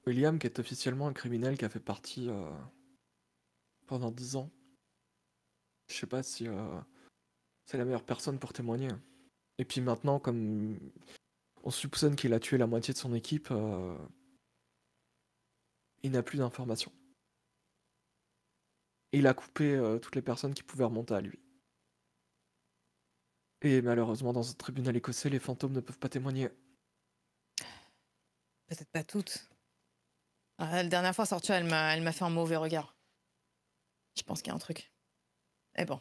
William, qui est officiellement un criminel qui a fait partie pendant 10 ans. Je sais pas si c'est la meilleure personne pour témoigner. Et puis maintenant, comme on soupçonne qu'il a tué la moitié de son équipe, il n'a plus d'informations. Et il a coupé toutes les personnes qui pouvaient remonter à lui. Et malheureusement, dans un tribunal écossais, les fantômes ne peuvent pas témoigner. Peut-être pas toutes. La dernière fois, Sorcha, elle m'a fait un mauvais regard. Je pense qu'il y a un truc. Eh bon.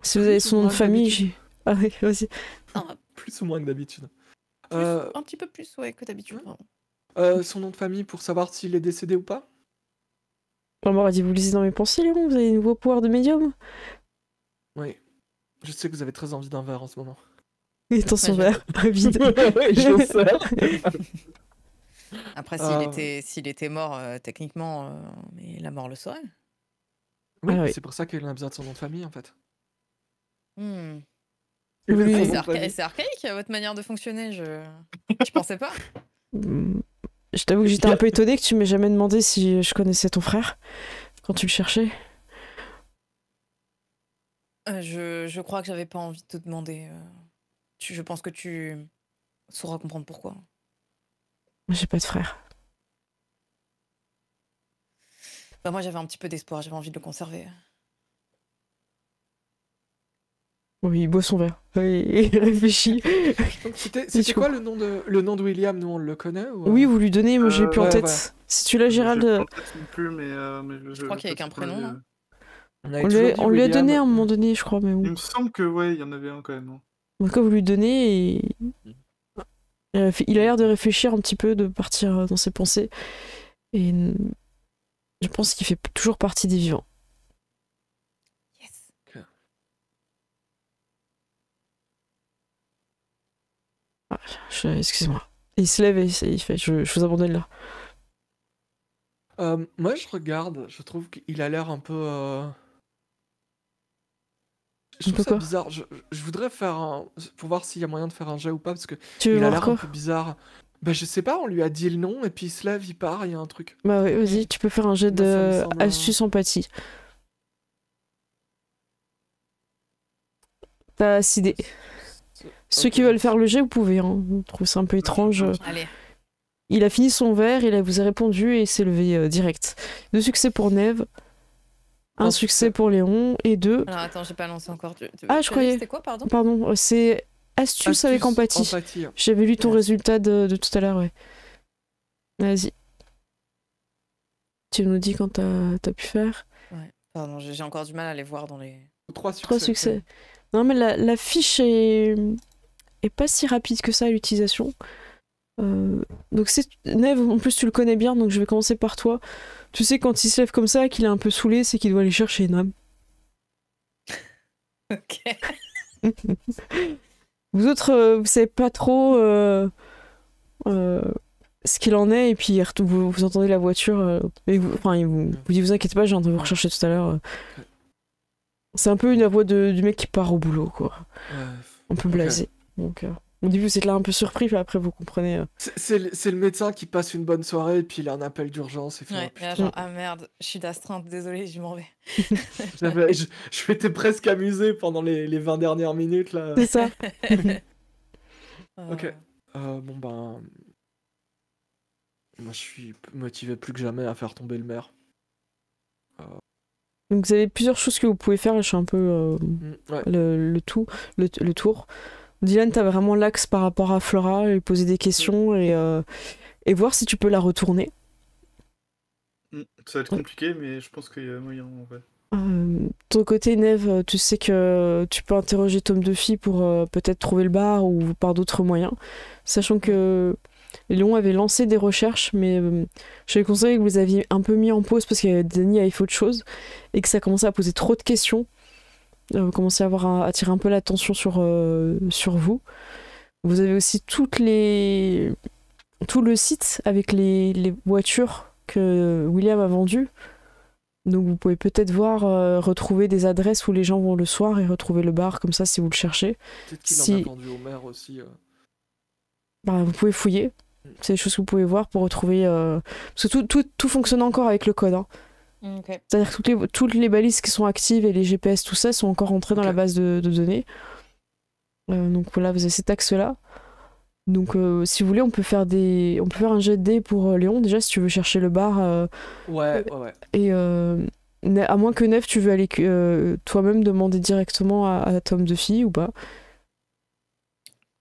Si vous avez son nom de famille, d'habitude. Ah oui, vas-y. Plus ou moins que d'habitude. Un petit peu plus, ouais, que d'habitude. Son nom de famille pour savoir s'il est décédé ou pas? Maman a dit, vous lisez dans mes pensées, Léon, vous avez des nouveaux pouvoirs de médium. Oui. Je sais que vous avez très envie d'un verre en ce moment. Il est dans son verre, vide. Je sais. Après, s'il était mort, techniquement, mais la mort le saurait. Oui, Ah oui. c'est pour ça qu'elle a besoin de son nom de famille en fait. Hmm. Oui, Ah, oui. c'est archaïque, votre manière de fonctionner, je pensais pas. Je t'avoue que j'étais un peu étonnée que tu m'aies jamais demandé si je connaissais ton frère quand tu le cherchais. Je crois que j'avais pas envie de te demander. Je pense que tu sauras comprendre pourquoi. J'ai pas de frère. Bah, moi, j'avais un petit peu d'espoir, j'avais envie de le conserver. Oui, il boit son verre. Oui, il réfléchit. Donc, c'était Je quoi le nom de William? Nous, on le connaît ou, Oui, vous lui donnez, moi je l'ai plus en ouais, tête. voilà. Si tu l'as, Gérald, Je ne plus, mais Je crois qu'il y avait qu'un prénom, non? On avait on toujours lui, dit on lui a William. donné à un moment donné, je crois, mais Il bon. me semble que ouais, il y en avait un quand même. Hein. En tout cas, vous lui donnez et... Il a l'air de réfléchir un petit peu, de partir dans ses pensées. Et je pense qu'il fait toujours partie des vivants. Yes. Excusez-moi. Il se lève et il fait je vous abandonne là. Moi, je regarde, je trouve qu'il a l'air un peu. Je Un peu trouve ça quoi bizarre. Je voudrais faire un. Pour voir s'il y a moyen de faire un jet ou pas, parce que Tu veux il a voir l'air quoi un peu bizarre. Bah, je sais pas, on lui a dit le nom, et puis il se lève, il part, il y a un truc. Bah ouais, vas-y, tu peux faire un jet Moi, ça me de semble, astuce empathie. T'as 6 dés. Ceux Ok. qui veulent faire le jet, vous pouvez. Hein. Je trouve ça un peu étrange. Allez. Il a fini son verre, il vous a répondu et s'est levé direct. 2 succès pour Neve, un Un succès succès. pour Léon et 2. Alors attends, j'ai pas lancé encore. Ah, je croyais. C'était quoi, pardon? Pardon, c'est astuce avec empathie. Empathie. J'avais lu ton Merci. résultat de tout à l'heure, ouais. Vas-y. Tu nous dis quand t'as pu faire. Ouais. Pardon, j'ai encore du mal à les voir dans les. 3 succès. 3 succès. Non, mais la fiche est pas si rapide que ça à l'utilisation. Donc c'est Neve, en plus tu le connais bien, donc je vais commencer par toi. Tu sais quand il se lève comme ça, qu'il est un peu saoulé, c'est qu'il doit aller chercher une âme. Ok. Vous autres, vous savez pas trop ce qu'il en est, et puis vous entendez la voiture, et vous dites vous inquiétez pas, j'ai entendu vous rechercher tout à l'heure. C'est un peu la voix du mec qui part au boulot, quoi. Un peu blasé. Donc au début vous êtes là un peu surpris, puis après vous comprenez. C'est le médecin qui passe une bonne soirée, et puis il a un appel d'urgence. Et fait, Ouais, oh, et là, genre, ah merde, je suis d'astreinte, désolé, je m'en vais. je m'étais presque amusé pendant les 20 dernières minutes là. C'est ça. Ok. Bon ben. Moi je suis motivé plus que jamais à faire tomber le maire. Donc vous avez plusieurs choses que vous pouvez faire, je suis un peu Ouais. le tour. Dylan, t'as vraiment l'axe par rapport à Flora, lui poser des questions et voir si tu peux la retourner. Ça va être compliqué, mais je pense qu'il y a moyen en vrai. De ton côté, Neve, tu sais que tu peux interroger Tom Duffy pour peut-être trouver le bar ou par d'autres moyens. Sachant que Léon avait lancé des recherches, mais je vais conseiller que vous aviez un peu mis en pause parce que Denis avait fait autre chose et que ça commençait à poser trop de questions. Vous commencez à attirer un peu l'attention sur vous. Vous avez aussi tout le site avec les voitures que William a vendues. Donc vous pouvez peut-être voir, retrouver des adresses où les gens vont le soir et retrouver le bar comme ça si vous le cherchez. Peut-être qu'il en a vendu au maire aussi. Bah, vous pouvez fouiller. C'est des choses que vous pouvez voir pour retrouver... Parce que tout fonctionne encore avec le code. Hein. Ok. C'est-à-dire que toutes les balises qui sont actives et les GPS, tout ça, sont encore entrés dans la base de données. Donc voilà, vous avez cet axe-là. Donc si vous voulez, on peut faire un jet de dés pour Léon, déjà, si tu veux chercher le bar. Ouais. Et à moins que Neve, tu veux aller toi-même demander directement à Tom Duffy ou pas.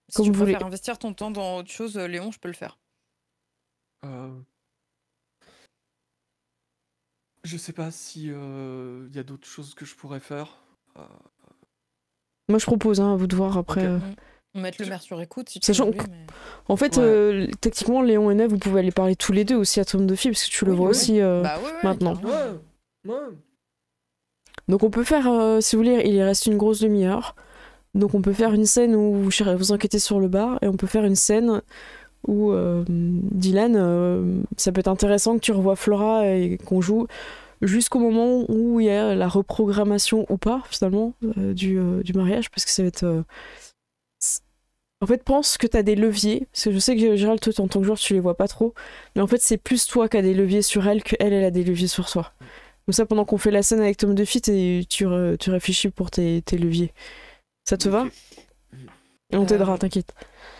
Si Comme tu vous voulez. préfères investir ton temps dans autre chose, Léon, je peux le faire. Je sais pas si y a d'autres choses que je pourrais faire. Moi, je propose, hein, à vous de voir après. Ok. Mettre le maire sur écoute si tu Sachant veux. que- En fait, techniquement, Léon et Neve, vous pouvez aller parler tous les deux aussi à Tom Duffy, parce que tu le vois aussi Bah ouais, maintenant. carrément. Ouais. Donc on peut faire, si vous voulez, il y reste une grosse demi-heure. Donc on peut faire une scène où vous enquêtez sur le bar, et on peut faire une scène où Dylan, ça peut être intéressant que tu revoies Flora et qu'on joue jusqu'au moment où il y a la reprogrammation ou pas, finalement, du mariage, parce que ça va être... En fait, pense que t'as des leviers, parce que je sais que Gérald, toi, en tant que joueur, tu les vois pas trop, mais en fait, c'est plus toi qui as des leviers sur elle que elle a des leviers sur toi. Comme ça, pendant qu'on fait la scène avec Tom Duffy, tu réfléchis pour tes leviers. Ça te va? Ok. Et on t'aidera, t'inquiète.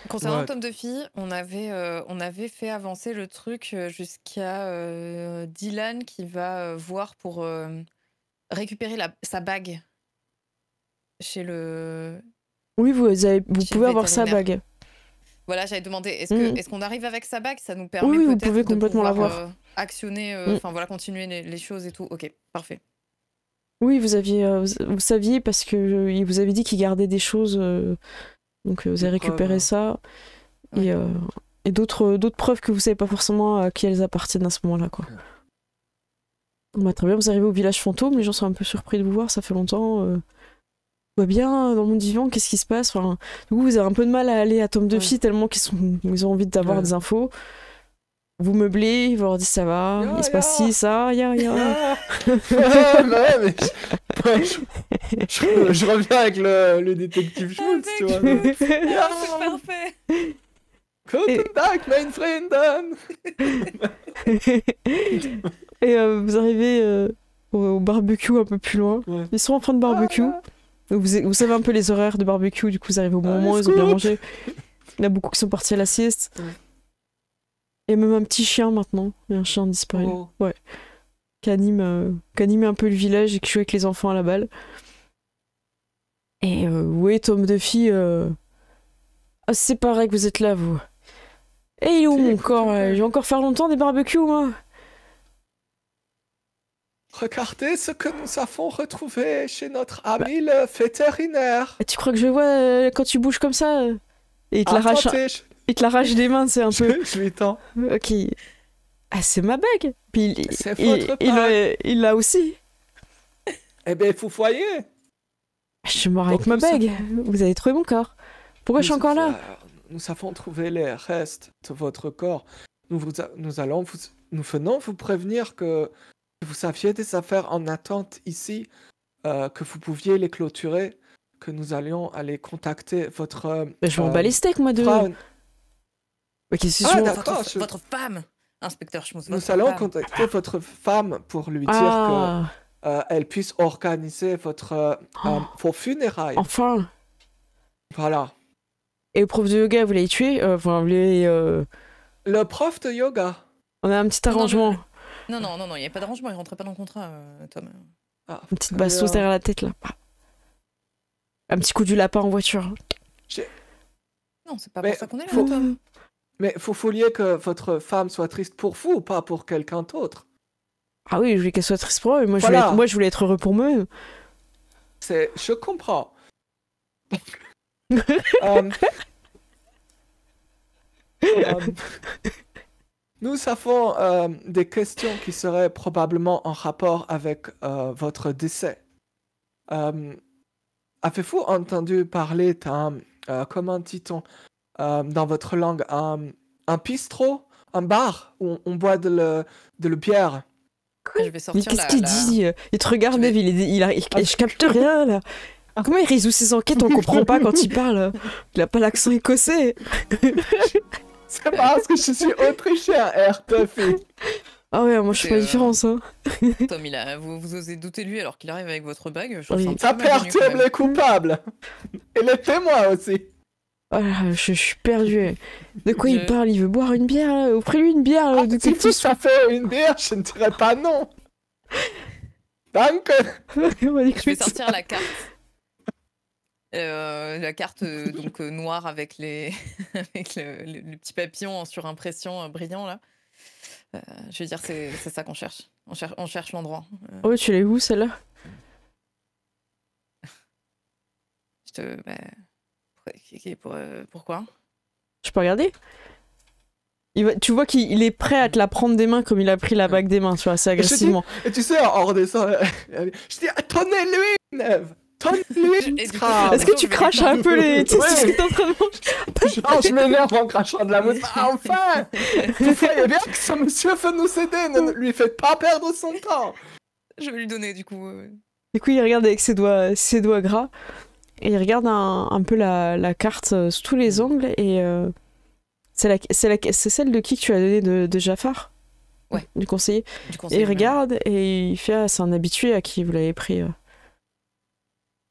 Concernant Ouais. Tom Duffy, on avait fait avancer le truc jusqu'à Dylan qui va voir pour récupérer sa bague chez le Oui, vous chez pouvez le avoir sa vétérinaire. bague. Voilà, j'avais demandé, Mhm. est-ce qu'on arrive avec sa bague? Ça nous permet Oui, vous peut-être pouvez de complètement pouvoir l'avoir. actionner, Mm. enfin voilà, continuer les choses et tout. Ok, parfait. Oui, vous saviez parce que il vous avait dit qu'il gardait des choses, donc vous avez Des preuves, récupéré hein. ça Ouais. et d'autres preuves que vous savez pas forcément à qui elles appartiennent à ce moment-là, quoi. Bah, très bien, vous arrivez au village fantôme, les gens sont un peu surpris de vous voir, ça fait longtemps. Tout va bien dans le monde vivant, qu'est-ce qui se passe? Enfin, du coup, vous avez un peu de mal à aller à Tom Duffy tellement ils ont envie d'avoir Ouais. des infos. Vous meublez, vous leur dites ça va, Ya, il se passe ya. ci, ça, ya. Ouais, mais je reviens avec le détective Schmutz, tu vois. Ah, c'est parfait. Guten Tag, mein Freunden. Et vous arrivez au barbecue un peu plus loin. Ouais. Ils sont en train de barbecue. Vous savez un peu les horaires de barbecue, du coup vous arrivez au bon moment, Allez, ils ont bien scoop. mangé. Il y en a beaucoup qui sont partis à la sieste. Ouais. Il y a même un petit chien maintenant, il y a un chien disparu, Oh. qui anime un peu le village et qui joue avec les enfants à la balle. Et oui, Tom Duffy, ah, c'est pareil que vous êtes là, vous. Et il est où mon corps? Je vais encore faire longtemps des barbecues, moi. Regardez ce que nous avons retrouvé chez notre ami le vétérinaire. Et tu crois que je vois quand tu bouges comme ça Et Attendez, il te l'arrache des mains, c'est un peu. Je lui tends. Ok. Ah, c'est ma bague. Puis C'est votre bague. il l'a aussi. Eh bien, vous voyez. Je suis mort avec Donc, ma nous sommes- bague. Vous avez trouvé mon corps. Pourquoi je suis encore là? Nous avons trouvé les restes de votre corps. Nous venons vous prévenir que vous aviez des affaires en attente ici, que vous pouviez les clôturer, que nous allions aller contacter votre. Bah, je m'en bats les steaks, moi, de. Frau. Mais qu'est-ce Ah, que d'accord. Votre femme, inspecteur Schmutz. Nous votre allons femme. contacter votre femme pour lui dire Ah, que elle puisse organiser vos funérailles. enfin. Voilà. Et le prof de yoga, vous l'avez tué? Enfin, vous l'avez. Le prof de yoga. On a un petit Non, non, arrangement. Non, il n'y a pas d'arrangement, il rentrait pas dans le contrat, Tom. Ah, Une petite bastos derrière la tête, là. Un petit coup du lapin en voiture. Non, c'est pas Mais pour ça qu'on est là, faut- Tom. Mais vous vouliez que votre femme soit triste pour vous, pas pour quelqu'un d'autre. Ah oui, je voulais qu'elle soit triste pour eux. Mais Voilà. moi, je voulais être heureux pour moi. Je comprends. Euh, nous avons des questions qui seraient probablement en rapport avec votre décès. Avez-vous entendu parler d'un, comment dit-on, dans votre langue, un bistrot, un bar où on boit de la bière? Je vais Mais sortir qu'est-ce qu'il dit? Il te regarde, Je vais- Dave, je capte rien, là. Comment il résout ses enquêtes? On comprend pas quand il parle. Il a pas l'accent écossais. C'est parce que je suis autrichien, RTF. Ah ouais, moi je fais C'est, pas la différence. Hein. Tom, vous osez douter de lui alors qu'il arrive avec votre bague. Je Oui. trouve Ça un petit peu malvenu, quand perturbe même. les coupables. Et les témoins aussi. Oh là, je suis perdu. De quoi il Je- parle? Il veut boire une bière, là? Offrez-lui une bière, Ah, de si tout ça fait une bière, je ne dirais pas non. Danke. Je vais sortir la carte. La carte donc noire avec les avec le petit papillon en surimpression brillant là. Je veux dire c'est ça qu'on cherche. On cherche l'endroit. Oh, tu l'as où, celle-là? Pourquoi? Je peux regarder? Tu vois qu'il est prêt à te la prendre des mains comme il a pris la bague des mains, tu vois, assez agressivement. Et tu sais, en redescend, je dis, tonnez-lui, Neve. Tonnez-lui. Et du coup, Est-ce que tu craches un peu les... Tu sais ce que t'es en train de manger? Genre, je m'énerve en crachant de la mousse. Ah, enfin. Vous voyez bien que ce monsieur veut nous aider. Ne lui faites pas perdre son temps. Je vais lui donner du coup. Du coup, il regarde avec ses doigts gras. Et il regarde un peu la carte sous tous les angles et c'est celle de qui que tu as donné de Jafar? Ouais. Du conseiller. Du Et conseil il même. regarde et il fait ah, c'est un habitué à qui vous l'avez pris. Et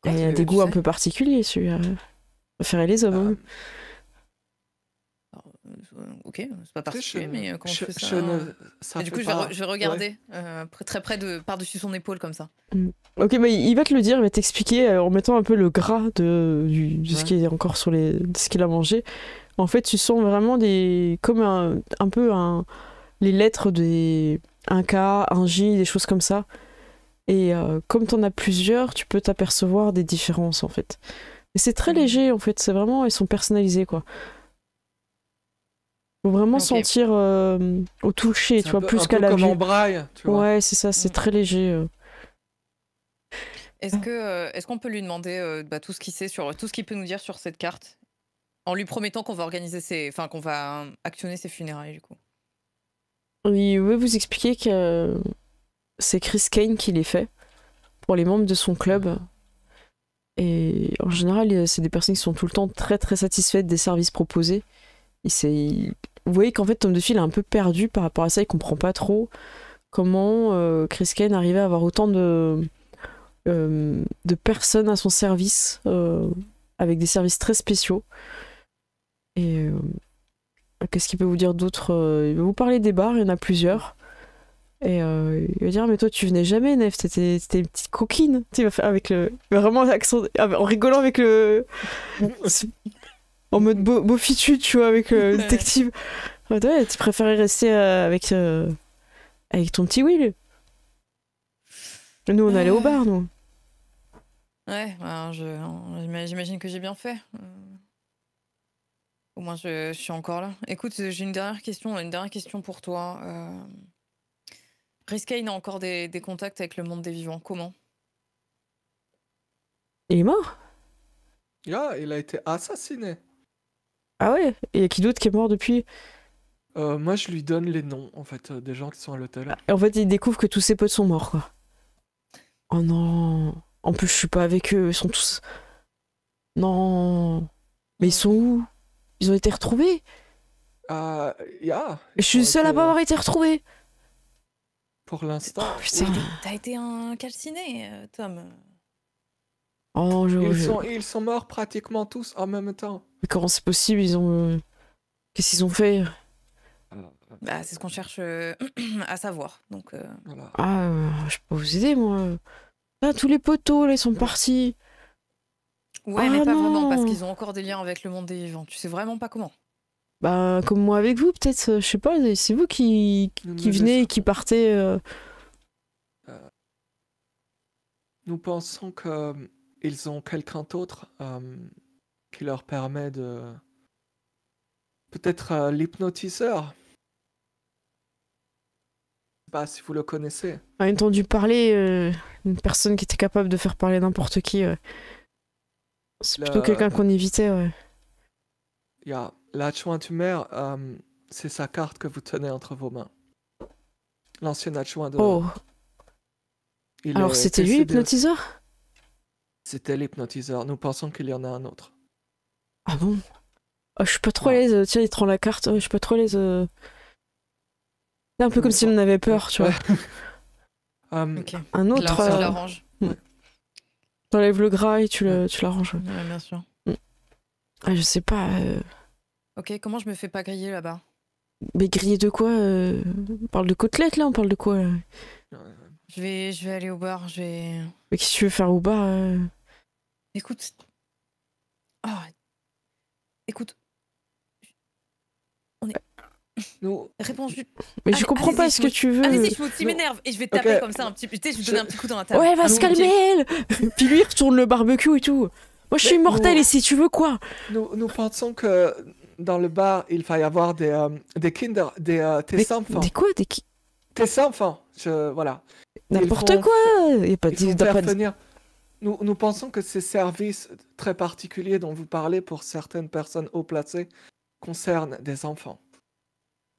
il a Tu des goûts un sais. peu particuliers, celui-là. Préférer les hommes. Ok, c'est pas Tu sais, particulier, mais comment je fais ça? je ne- ça Et du fait coup, je pas- vais regarder très près par-dessus son épaule comme ça. Ok, bah, il va te le dire, il va t'expliquer en mettant un peu le gras de ce Ouais. qui est encore sur de ce qu'il a mangé. En fait, tu sens vraiment comme un peu les lettres des un K, un J, des choses comme ça. Et comme t'en as plusieurs, tu peux t'apercevoir des différences en fait. Et c'est très léger en fait, c'est vraiment, ils sont personnalisés quoi. Faut vraiment Ok. sentir au toucher, C'est tu un vois, peu- plus un qu'à peu la comme vue. en braille, tu vois. Ouais, c'est ça, c'est très léger. Est-ce qu'on peut lui demander tout ce qu'il sait tout ce qu'il peut nous dire sur cette carte, en lui promettant qu'on va qu'on va actionner ses funérailles du coup. Il veut vous expliquer que c'est Chris Kane qui les fait pour les membres de son club. Et en général, c'est des personnes qui sont tout le temps très très satisfaites des services proposés. Vous voyez qu'en fait, Tom DeFil est un peu perdu par rapport à ça, il comprend pas trop comment Chris Kane arrivait à avoir autant de personnes à son service, avec des services très spéciaux. Et qu'est-ce qu'il peut vous dire d'autre? Il va vous parler des bars, il y en a plusieurs. Et il va dire mais toi tu venais jamais Nef, t'étais une petite coquine. Tu sais, il va faire avec vraiment l'accent, en rigolant avec en mode beaufitude, tu vois, avec le détective. Ouais, tu préférais rester avec ton petit Will. Nous on allait au bar, nous. Ouais, j'imagine que j'ai bien fait. Au moins je suis encore là. Écoute, j'ai une dernière question pour toi. Chris Kane a encore des contacts avec le monde des vivants. Comment? Il est mort? Ah, il a été assassiné. Ah ouais? Et y a qui d'autre qui est mort depuis? Moi, je lui donne les noms, en fait, des gens qui sont à l'hôtel. Et en fait, il découvre que tous ses potes sont morts, quoi. Oh non. En plus, je suis pas avec eux. Ils sont tous... Non. Mais ils sont où? Ils ont été retrouvés? Yeah. Et je suis le seul à pas avoir été retrouvé. Pour l'instant. Oh, putain. T'as été un calciné, Tom. Oh, Ils sont morts pratiquement tous en même temps. Mais comment c'est possible? Qu'est-ce qu'ils ont fait? Bah, c'est ce qu'on cherche à savoir. Donc, Voilà. Ah, je peux pas vous aider, moi. Ah, tous les poteaux, là, ils sont partis. ouais, Ah mais pas non. vraiment, parce qu'ils ont encore des liens avec le monde des vivants. Tu sais vraiment pas comment. Bah, comme moi avec vous, peut-être. Je sais pas, c'est vous qui venez et qui partez. Nous pensons que ils ont quelqu'un d'autre qui leur permet de... Peut-être l'hypnotiseur. Je sais pas si vous le connaissez. On a entendu parler d'une personne qui était capable de faire parler n'importe qui. Ouais. C'est plutôt quelqu'un qu'on évitait, ouais. Il y a l'adjoint du maire, c'est sa carte que vous tenez entre vos mains. L'ancien adjoint de... Oh, Il alors est c'était lui décédé. l'hypnotiseur? C'était l'hypnotiseur. Nous pensons qu'il y en a un autre. Ah bon? Oh, je suis pas trop à l'aise. Tiens, il te rend la carte. Je suis pas trop à l'aise. C'est un peu comme s'il en avait peur, tu vois. Ok. Un autre, Je l'arrange. t'enlèves le gras et tu l'arranges. Ouais. Ouais, bien sûr. Ah, je sais pas. Ok, comment je me fais pas griller là-bas? Mais grillé de quoi? On parle de côtelettes là? On parle de quoi là? Je vais aller au bar. Mais qu'est-ce que tu veux faire au bar? Écoute. Ah. Écoute. Nous... Réponds juste. Mais je Allez, comprends pas allez-y, ce que tu veux. Allez-y, je m'énerve et je vais te taper comme ça un petit peu. Tu sais, je vais te donner un petit coup dans la table. Ouais, va se calmer elle. Puis lui, il retourne le barbecue et tout. Moi, je suis immortel et si tu veux quoi? Nous pensons que dans le bar, il va y avoir des kinder, tes enfants. Des quoi? Tes enfants, voilà. N'importe Ils vont quoi. Y a pas Ils vont de... faire venir. Nous pensons que ces services très particuliers dont vous parlez pour certaines personnes haut placées concernent des enfants.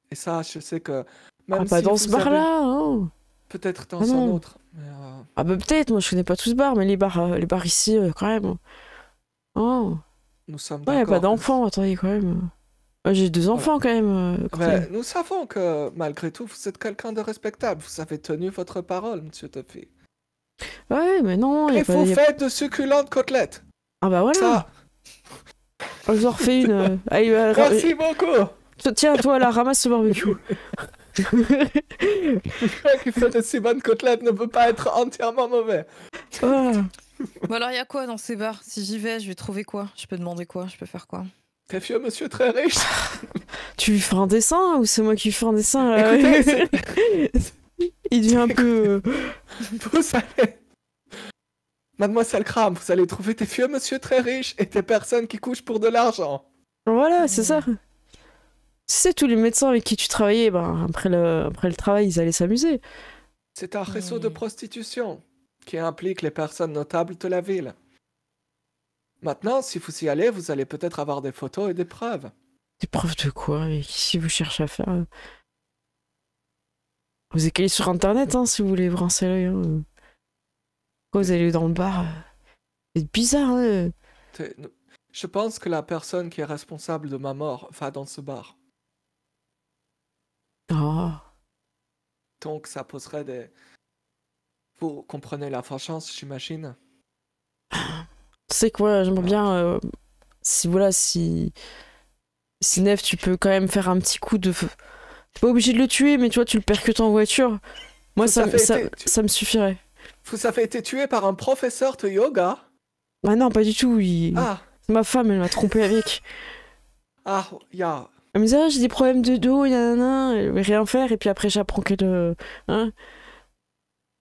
Et ça, je sais que même pas si dans vous ce bar-là. Hein. peut-être dans Ah un non. autre. Mais, Ah bah peut-être, moi je connais pas tout ce bar, mais les bars ici, quand même. Oh. Nous sommes Ouais, y a d'accord. pas d'enfants, attendez, quand même. J'ai 2 enfants, quand même. Mais nous savons que, malgré tout, vous êtes quelqu'un de respectable. Vous avez tenu votre parole, monsieur Tuffy. Ouais, mais non, y Et a pas... vous faites de succulentes côtelettes. Ah bah voilà. Ça, Je vous en refais une. Allez, merci beaucoup. tiens, toi, là, ramasse ce barbecue. Quelqu'un qui fait de si bonnes côtelettes ne peut pas être entièrement mauvais. Voilà. Bon, alors, il y a quoi dans ces bars? Si j'y vais, je vais trouver quoi? Je peux demander quoi? Je peux faire quoi? T'es vieux monsieur très riche. Tu lui fais un dessin ou c'est moi qui lui fais un dessin là Écoutez, Il devient un peu... vous allez... Mademoiselle Cram, vous allez trouver tes vieux monsieur très riches et des personnes qui couchent pour de l'argent. Voilà, c'est ça. Tu sais, tous les médecins avec qui tu travaillais, ben, après le travail, ils allaient s'amuser. C'est un réseau de prostitution qui implique les personnes notables de la ville. Maintenant, si vous y allez, vous allez peut-être avoir des photos et des preuves. Des preuves de quoi? Mais si vous cherchez à faire... Vous êtes calé sur internet, hein, si vous voulez vous rincer l'œil. Hein. Quand vous allez dans le bar... C'est bizarre, hein. Je pense que la personne qui est responsable de ma mort va dans ce bar. Oh. Donc ça poserait des... Vous comprenez la vengeance, j'imagine? Tu sais quoi, j'aimerais bien... Si voilà, si Nef, tu peux quand même faire un petit coup de... T'es pas obligé de le tuer, mais tu vois, tu le percutes en voiture. Moi, ça me suffirait. Vous avez été tué par un professeur de yoga? Ah non, pas du tout. Ah, Ma femme, elle m'a trompé avec. ah, ya. Elle me disait, ah, j'ai des problèmes de dos, nanana. Elle veut rien faire, et puis après, j'apprends qu'elle... Hein?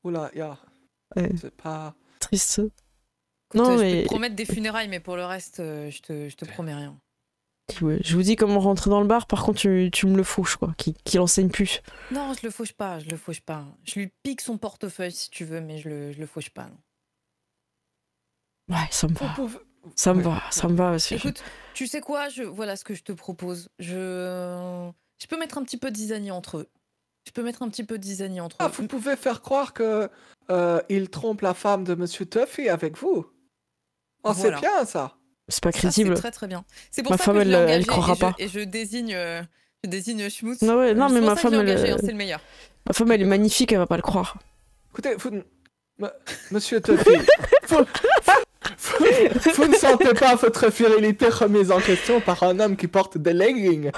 Oula, ya. Ouais. C'est pas... Triste. Écoute, Non, je mais... peux te promettre des funérailles, mais pour le reste, je te promets rien. Ouais, je vous dis comment rentrer dans le bar, par contre, tu me le fauches, quoi. Qu'il enseigne plus. Non, je le fauche pas, je le fauche pas. Je lui pique son portefeuille si tu veux, mais je le fauche pas. Non. Ouais, ça me va. Vous pouvez- Ça me Ouais. va, ça me va aussi. Écoute, tu sais quoi? Voilà ce que je te propose. Je peux mettre un petit peu de zizanie entre eux. Je peux mettre un petit peu de zizanie entre Ah, eux. vous pouvez faire croire que il trompe la femme de Monsieur Tuffy avec vous. Oh, Voilà. c'est bien ça. C'est pas Ça, crédible. c'est très très bien. C'est pour Ma ça femme, que je l'ai elle engagé croira et pas. je désigne Schmutz. Non, ouais, non, C'est mais pour ma ça que femme, je l'ai engagé, elle... hein, c'est le meilleur. Ma femme, elle est magnifique, elle va pas le croire. Écoutez, Monsieur Tuffy, vous ne sentez pas votre virilité remise en question par un homme qui porte des leggings?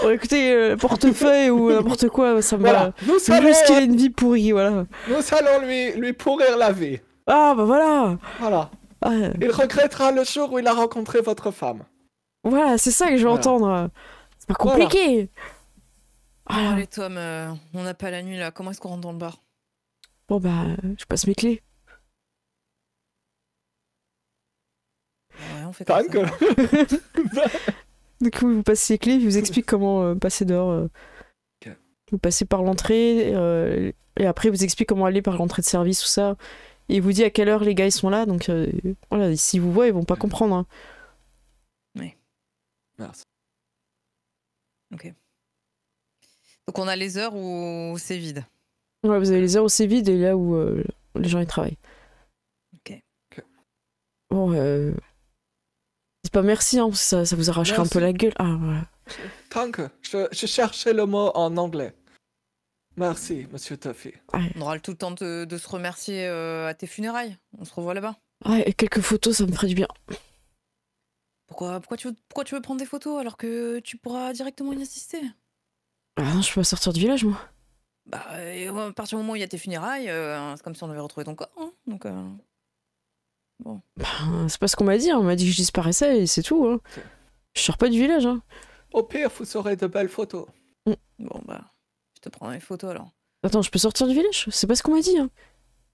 Bon, écoutez, portefeuille ou n'importe quoi, ça me Voilà, va. nous C'est juste qu'il a allons, une vie pourrie, voilà. nous allons lui pourrir la vie. Ah, bah voilà. Voilà. Ah, Il regrettera le jour où il a rencontré votre femme. voilà, c'est ça que je veux Voilà. entendre. C'est pas compliqué. Bon, Ah. allez, Tom, on n'a pas la nuit là. Comment est-ce qu'on rentre dans le bar? Bon, bah, je passe mes clés. Ouais, on fait comme Tank. ça. Du coup, vous passez les clés, il vous explique comment passer dehors. Ok. Vous passez par l'entrée, et après, il vous explique comment aller par l'entrée de service, tout ça. Et il vous dit à quelle heure les gars ils sont là, donc voilà, s'ils vous voient, ils vont pas comprendre. Hein. Merci. Donc on a les heures où c'est vide. Ouais, vous avez les heures où c'est vide et là où les gens y travaillent. Ok. Bon, c'est pas merci, hein, parce que ça vous arracherait un Merci. peu la gueule. Ah, voilà. Tank, je cherchais le mot en anglais. Merci, Monsieur Tuffy. Ouais. On aura tout le temps de se remercier à tes funérailles. On se revoit là-bas. Ouais, et quelques photos, ça me ferait du bien. Pourquoi tu veux prendre des photos alors que tu pourras directement y assister? Ah non, je peux pas sortir du village, moi. Bah, à partir du moment où il y a tes funérailles, c'est comme si on avait retrouvé ton corps. Hein. Donc, bon. Bah, c'est pas ce qu'on m'a dit, hein. On m'a dit que je disparaissais et c'est tout. Hein. Je sors pas du village. Hein. Au pire, vous aurez de belles photos. Bon, bah, je te prends les photos alors. Attends, je peux sortir du village? C'est pas ce qu'on m'a dit. Hein.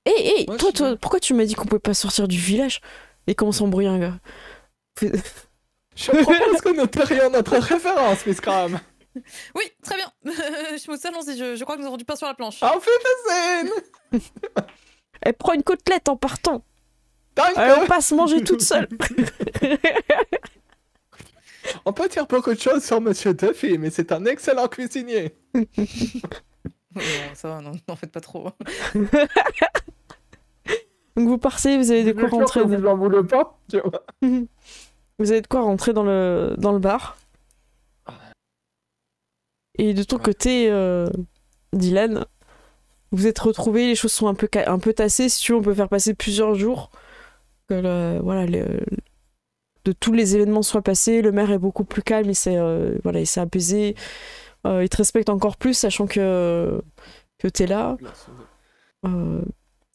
Hé, Moi, toi, pourquoi tu m'as dit qu'on pouvait pas sortir du village? Et comment s'embrouiller un gars? Je propose que nous tirions notre référence, Miss Graham. Oui, très bien. Je me allons-y, je crois que nous avons du pain sur la planche. On fait des scènes. Elle prend une côtelette en partant. Tank. Elle va pas se manger toute seule. On peut dire beaucoup de choses sur Monsieur Tuffy, mais c'est un excellent cuisinier. Non, ça va, n'en faites pas trop. Donc vous partez, vous avez de quoi rentrer. Vous en voulez pas, tu vois. Vous avez de quoi rentrer dans le bar. Et de ton côté, Dylan, vous êtes retrouvés, les choses sont un peu tassées. Si tu veux, on peut faire passer plusieurs jours. Que de tous les événements soient passés. Le maire est beaucoup plus calme, il s'est apaisé. Il te respecte encore plus, sachant que t'es là.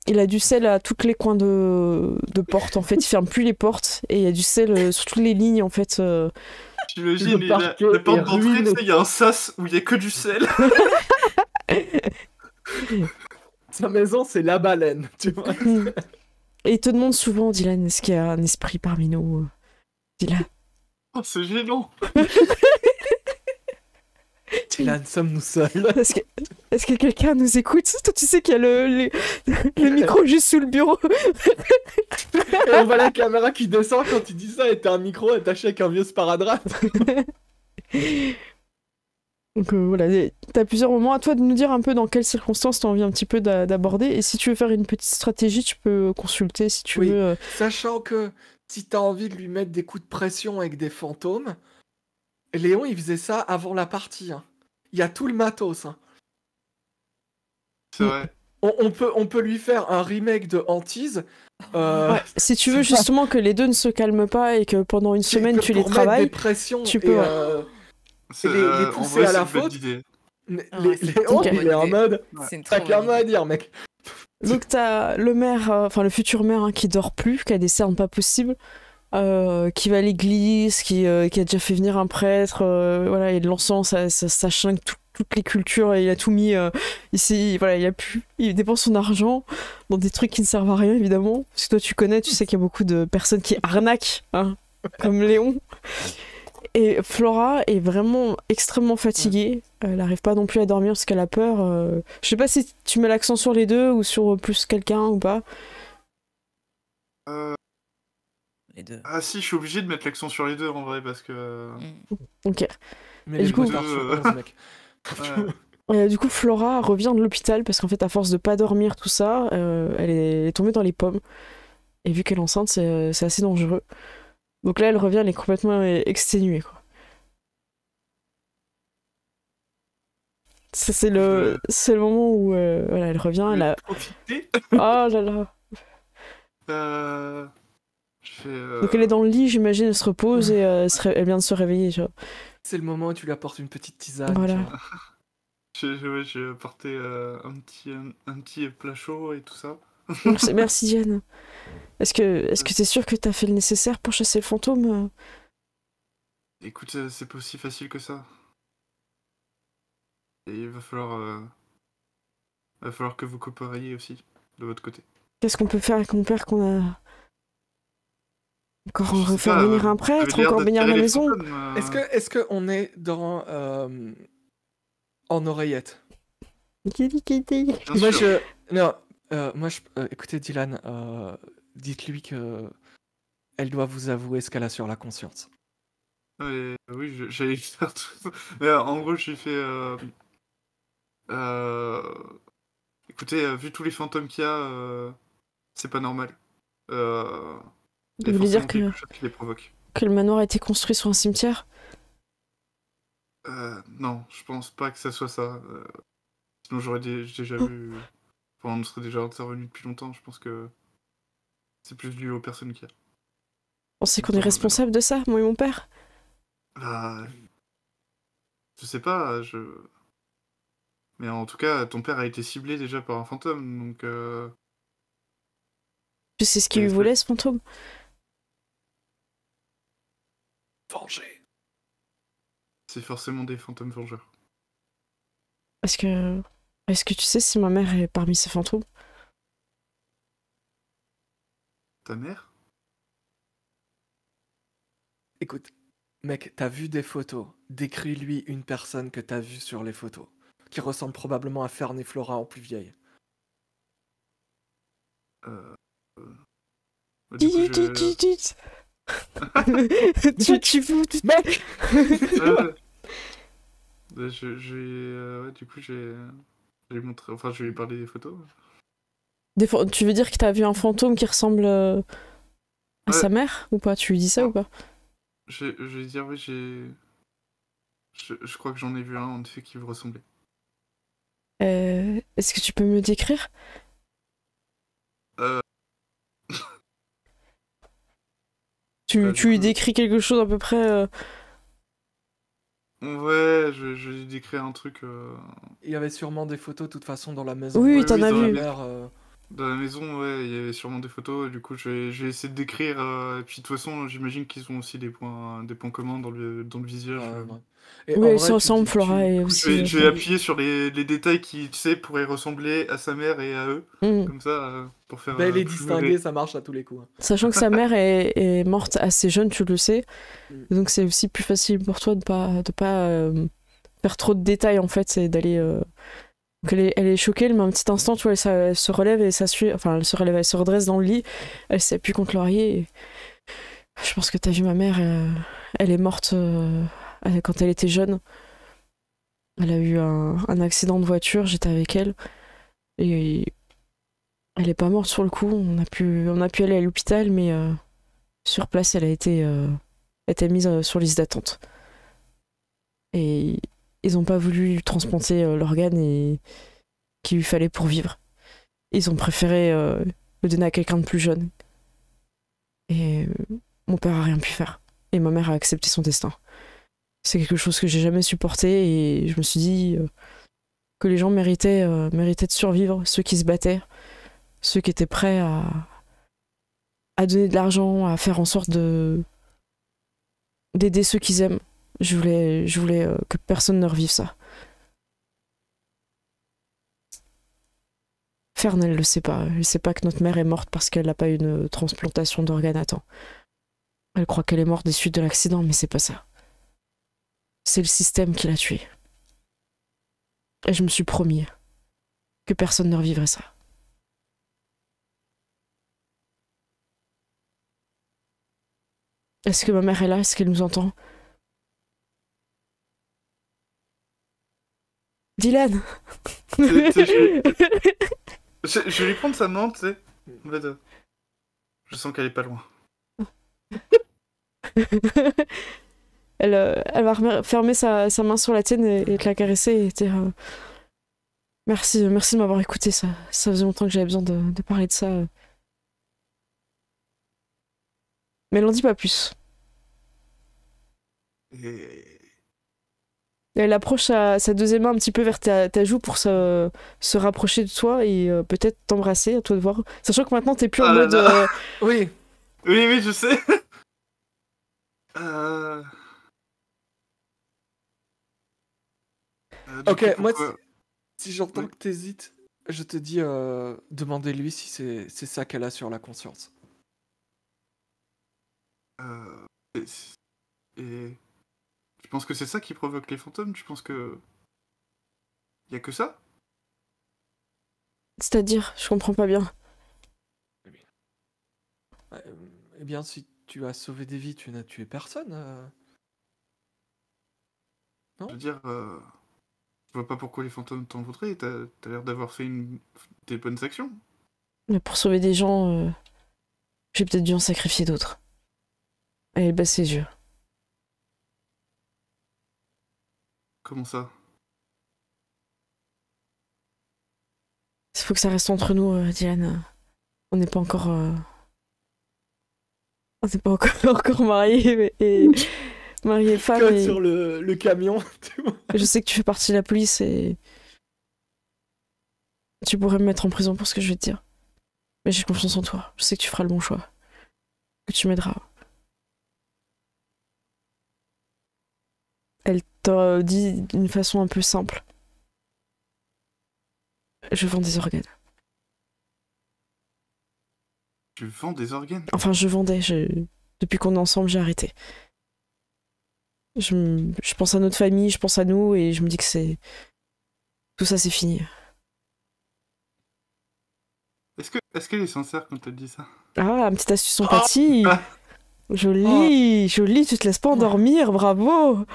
Il a du sel à tous les coins de porte, en fait. Il ferme plus les portes. Et il y a du sel sur toutes les lignes, en fait. J'imagine, la porte d'entrée, tu sais, il y a un sas où il y a que du sel. Sa maison, c'est la baleine, tu vois. Et il te demande souvent, Dylan, est-ce qu'il y a un esprit parmi nous Dylan. Oh, c'est gênant. Dylan, sommes-nous seuls? Est-ce que quelqu'un nous écoute? Toi, tu sais qu'il y a le micro juste sous le bureau. Et on voit la caméra qui descend quand il dit ça et t'as un micro attaché avec un vieux sparadrap. Donc voilà, t'as plusieurs moments. À toi de nous dire un peu dans quelles circonstances t'as envie un petit peu d'aborder. Et si tu veux faire une petite stratégie, tu peux consulter si tu veux. Sachant que si t'as envie de lui mettre des coups de pression avec des fantômes, Léon il faisait ça avant la partie. Hein. Il y a tout le matos. Hein. C'est vrai. On peut lui faire un remake de Hantise. Ouais, si tu veux justement que les deux ne se calment pas et que pendant une semaine tu les travailles, tu peux. Les pousser à la faute. Léon, il est en mode. T'as qu'un mot à dire, mec. Donc t'as le maire, enfin le futur maire hein, qui dort plus, qui a des cernes pas possibles, qui va à l'église, qui a déjà fait venir un prêtre, voilà, et de l'encens, ça chingue toutes les cultures, et il a tout mis ici, voilà, il dépense son argent dans des trucs qui ne servent à rien évidemment, parce que toi tu sais qu'il y a beaucoup de personnes qui arnaquent, hein, comme Léon. Et Flora est vraiment extrêmement fatiguée. Elle n'arrive pas non plus à dormir parce qu'elle a peur. Je sais pas si tu mets l'accent sur les deux ou sur plus quelqu'un ou pas. Les deux. Ah si, je suis obligé de mettre l'accent sur les deux en vrai parce que... Ok. Mais et les du coup, mec. Du coup, Flora revient de l'hôpital parce qu'en fait, à force de pas dormir, tout ça, elle est tombée dans les pommes. Et vu qu'elle est enceinte, c'est assez dangereux. Donc là, elle revient, elle est complètement exténuée, quoi. Ça, c'est le moment où voilà, elle revient, elle a... Profiter. Oh là là. Donc elle est dans le lit, j'imagine, elle se repose et elle vient de se réveiller, tu vois. C'est le moment où tu lui apportes une petite tisane. Voilà. J'ai apporté un petit plat chaud et tout ça. Merci Diane. Est-ce que t'es sûr que t'as fait le nécessaire pour chasser le fantôme? Écoute, c'est pas aussi facile que ça. Et il va falloir que vous coopériez aussi, de votre côté. Qu'est-ce qu'on peut faire avec mon père qu'on a... Encore Je sais refaire pas, venir un vous prêtre, avez l'air encore venir à la d'attirer les maison? fantômes, Est-ce que on est dans en oreillette? Bien Moi sûr. écoutez Dylan, dites-lui que elle doit vous avouer ce qu'elle a sur la conscience. Oui, j'allais faire tout ça. Mais, en gros, j'ai fait... Écoutez, vu tous les fantômes qu'il y a, c'est pas normal. Il y a Vous voulez dire forcément quelque chose qui les provoque. que le manoir a été construit sur un cimetière? Non, je pense pas que ça soit ça. Sinon, j'aurais déjà vu... Enfin, on serait déjà intervenu depuis longtemps. Je pense que c'est plus dû aux personnes qu'il y a. On sait qu'on est responsable de ça, moi et mon père? Bah... Je sais pas, Mais en tout cas, ton père a été ciblé déjà par un fantôme, donc... Tu sais ce qu'il lui voulait, ce fantôme? Venger. C'est forcément des fantômes vengeurs. Est-ce que tu sais si ma mère est parmi ces fantômes? Ta mère? Écoute, mec, t'as vu des photos. Décris-lui une personne que t'as vue sur les photos, qui ressemble probablement à Fern et Flora en plus vieille. Du coup, Tu fous... Mec du coup, j'ai montré... Enfin, je lui ai parlé des photos. Tu veux dire que t'as vu un fantôme qui ressemble à Ouais. sa mère ou pas? Tu lui dis ça ou pas? Je vais dire, oui, je crois que j'en ai vu un, en effet, qui vous ressemblait. Est-ce que tu peux me le décrire? Euh, Tu du lui coup, décris quelque chose à peu près ouais, je vais décrire un truc. Il y avait sûrement des photos de toute façon dans la maison. Oui, Oui, t'en oui, as dans la vu. Mère, Dans la maison, ouais, il y avait sûrement des photos, et du coup, je vais essayer de décrire. Et puis, de toute façon, j'imagine qu'ils ont aussi des points communs dans le visage. ouais. Et Oui, en elle se vrai, ressemble, Flora, et Du coup, aussi. je vais appuyer sur les détails qui, tu sais, pourraient ressembler à sa mère et à eux. Comme ça, pour faire. belle et plus distinguée, ça marche à tous les coups. Hein. Sachant que sa mère est morte assez jeune, tu le sais. Mm. Donc c'est aussi plus facile pour toi de pas faire trop de détails en fait, c'est d'aller. Donc elle est choquée, mais un petit instant, tu vois, elle se relève et s'assuit. Enfin, elle se relève, elle se redresse dans le lit, elle s'appuie contre l'oreiller. Je pense que t'as vu ma mère, elle est morte quand elle était jeune. Elle a eu un accident de voiture, j'étais avec elle. Et elle est pas morte sur le coup, on a pu aller à l'hôpital, mais sur place, elle a été mise sur liste d'attente. Et ils ont pas voulu lui transplanter l'organe qu'il lui fallait pour vivre. Ils ont préféré le donner à quelqu'un de plus jeune. Et mon père a rien pu faire. Et ma mère a accepté son destin. C'est quelque chose que j'ai jamais supporté et je me suis dit que les gens méritaient de survivre, ceux qui se battaient, ceux qui étaient prêts à donner de l'argent, à faire en sorte d'aider ceux qu'ils aiment. Je voulais que personne ne revive ça. Fern, elle le sait pas. Elle sait pas que notre mère est morte parce qu'elle n'a pas eu une transplantation d'organes à temps. Elle croit qu'elle est morte des suites de l'accident, mais c'est pas ça. C'est le système qui l'a tuée. Et je me suis promis que personne ne revivrait ça. Est-ce que ma mère est là? Est-ce qu'elle nous entend? Dylan. Je vais lui prendre sa main, tu sais. En fait, je sens qu'elle est pas loin. Elle va fermer sa main sur la tienne et te la caresser et dire merci de m'avoir écouté. Ça faisait longtemps que j'avais besoin de parler de ça. Mais elle n'en dit pas plus. Et... Elle approche sa deuxième main un petit peu vers ta joue pour se rapprocher de toi et peut-être t'embrasser, à toi de voir. Sachant que maintenant t'es plus en mode. Oui. Oui, je sais. Ok, coup, moi, pourquoi... si j'entends Oui. que t'hésites, je te dis, demandez-lui si c'est ça qu'elle a sur la conscience. Et... et... Tu penses que c'est ça qui provoque les fantômes? Tu penses que... Y a que ça? C'est-à-dire, je comprends pas bien. Eh bien, si tu as sauvé des vies, tu n'as tué personne. Je veux dire, je vois pas pourquoi les fantômes t'en voudraient. T'as l'air d'avoir fait des bonnes actions. Mais pour sauver des gens, j'ai peut-être dû en sacrifier d'autres. Elle baisse ses yeux. Comment ça? Il faut que ça reste entre nous, Diane. On n'est pas encore... On n'est pas encore mariés et mariés femmes. Code Et... sur le camion. Tu vois. Je sais que tu fais partie de la police et... Tu pourrais me mettre en prison pour ce que je vais te dire. Mais j'ai confiance en toi. Je sais que tu feras le bon choix. Que tu m'aideras. Elle t'a dit d'une façon un peu simple. Je vends des organes. Tu vends des organes? Enfin, je vendais. Depuis qu'on est ensemble, j'ai arrêté. Je pense à notre famille, je pense à nous et je me dis que c'est... Tout ça, c'est fini. Est-ce qu'elle est sincère quand elle dit ça? Ah, une petite astuce empathie. Ah. Joli, tu te laisses pas endormir, bravo.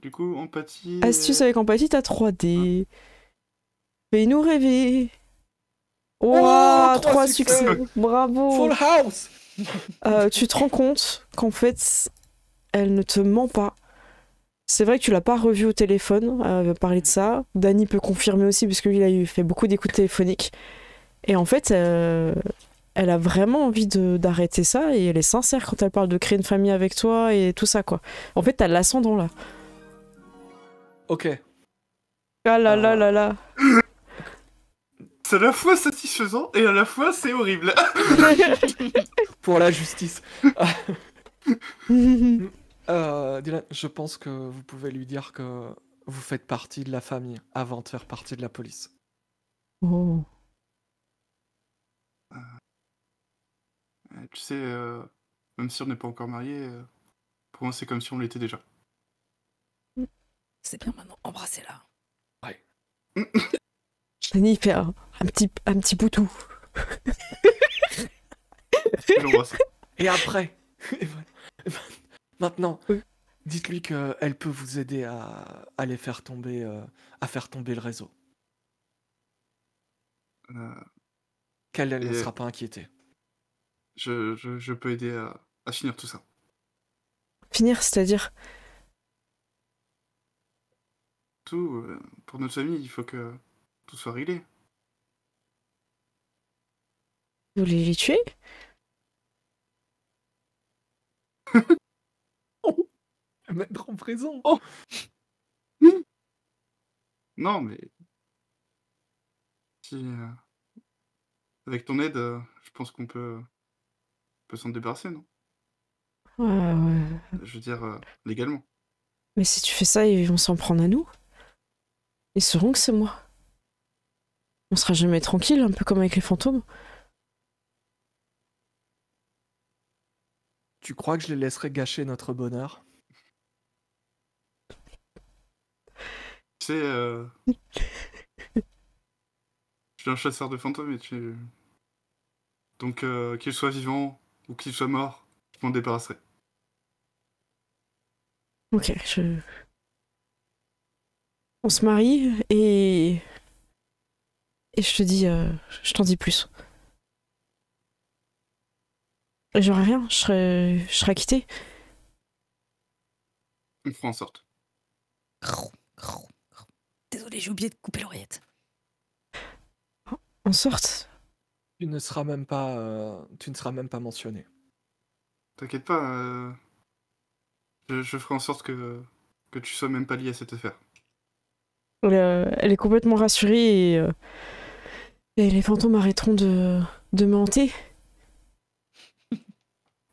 Du coup, empathie... Astuce avec empathie, t'as 3D. Fais-nous rêver. Oh, Ouah, 3 3 succès. succès. Bravo. Full House. Tu te rends compte qu'en fait, elle ne te ment pas. C'est vrai que tu l'as pas revue au téléphone, parler de ça. Danny peut confirmer aussi, parce que lui, il a fait beaucoup d'écoutes téléphoniques. Et en fait, elle a vraiment envie d'arrêter ça, et elle est sincère quand elle parle de créer une famille avec toi et tout ça, quoi. En fait, t'as l'ascendant là. Ok. Ah là là là là. C'est à la fois satisfaisant et à la fois c'est horrible. Pour la justice. Dylan, je pense que vous pouvez lui dire que vous faites partie de la famille avant de faire partie de la police. Oh. Tu sais, même si on n'est pas encore mariés, pour moi c'est comme si on l'était déjà. C'est bien maintenant, embrassez-la. Danny il fait un petit boutou. Je l'embrasse. Et après, et voilà. Maintenant, Oui. dites-lui qu'elle peut vous aider à les faire tomber, à faire tomber le réseau. Qu'elle ne Et- sera pas inquiétée. Je peux aider à finir tout ça. Finir, c'est-à-dire. Tout, pour notre famille, il faut que tout soit réglé. Vous voulez les tuer? Mettre en prison. Non, mais si, avec ton aide, je pense qu'on peut s'en débarrasser, non? Ouais. Je veux dire, légalement. Mais si tu fais ça, ils vont s'en prendre à nous. Ils sauront que c'est moi. On sera jamais tranquille, un peu comme avec les fantômes. Tu crois que je les laisserai gâcher notre bonheur? Tu sais, je suis un chasseur de fantômes et tu... Donc, qu'il soit vivant ou qu'il soit mort, je m'en débarrasserai. Ok, on se marie et je te dis, je t'en dis plus. Et j'aurai rien, je serai acquittée. On fera en sorte. Désolé, j'ai oublié de couper l'oreillette. En sorte. Tu ne seras même pas mentionné. T'inquiète pas, je ferai en sorte que tu sois même pas lié à cette affaire. Elle est complètement rassurée et les fantômes arrêteront de me hanter.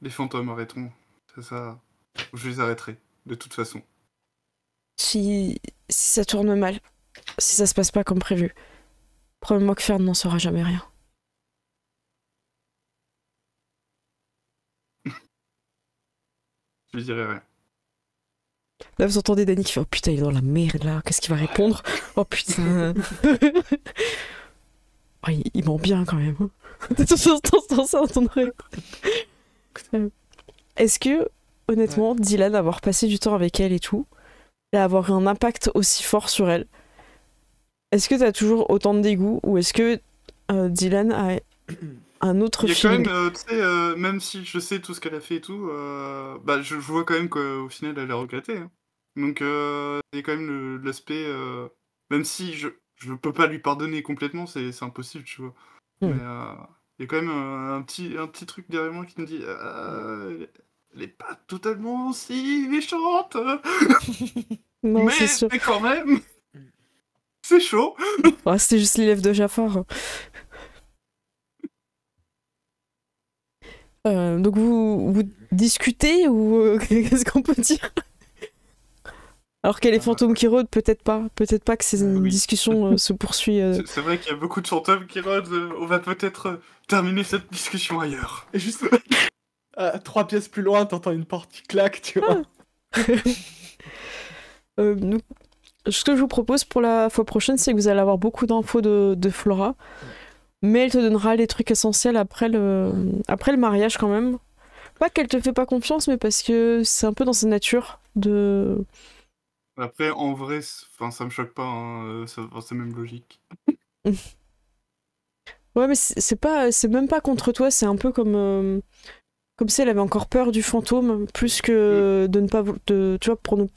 Les fantômes arrêteront, c'est ça. Je les arrêterai, de toute façon. Si ça tourne mal, si ça se passe pas comme prévu, promets-moi que Ferd n'en saura jamais rien. Je lui dirai rien. Là, vous entendez Danny qui fait « Oh putain, il est dans la merde, là. Qu'est-ce qu'il va répondre? Oh putain. » Oh, il ment bien, quand même. De toute façon, ça entendrait. Est-ce que, honnêtement, Dylan, avoir passé du temps avec elle et tout, et avoir un impact aussi fort sur elle, est-ce que t'as toujours autant de dégoût, ou est-ce que Dylan a un autre Il y a feeling? quand même, tu sais, même si je sais tout ce qu'elle a fait et tout, bah, je vois quand même qu'au final, elle a regretté. Hein. Donc, il y a quand même l'aspect... même si je peux pas lui pardonner complètement, c'est impossible, tu vois. Mais il y a quand même un petit truc derrière moi qui me dit... elle est pas totalement si méchante. Non, c'est sûr. Mais quand même, c'est chaud. Oh, c'était juste les lèvres de Jafar. Donc vous discutez ou qu'est-ce qu'on peut dire? Alors qu'elle est fantôme qui rôde, peut-être pas que ces Oui. discussions se poursuit. C'est vrai qu'il y a beaucoup de fantômes qui rôdent. On va peut-être terminer cette discussion ailleurs. Et juste 3 pièces plus loin, t'entends une porte qui claque, tu vois. Donc, ce que je vous propose pour la fois prochaine, c'est que vous allez avoir beaucoup d'infos de Flora, mais elle te donnera les trucs essentiels après le mariage quand même. Pas qu'elle te fait pas confiance, mais parce que c'est un peu dans sa nature de... Après, en vrai, ça me choque pas. Hein, c'est même logique. Ouais, mais c'est même pas contre toi, c'est un peu comme si elle avait encore peur du fantôme, plus que de ne pas, tu vois,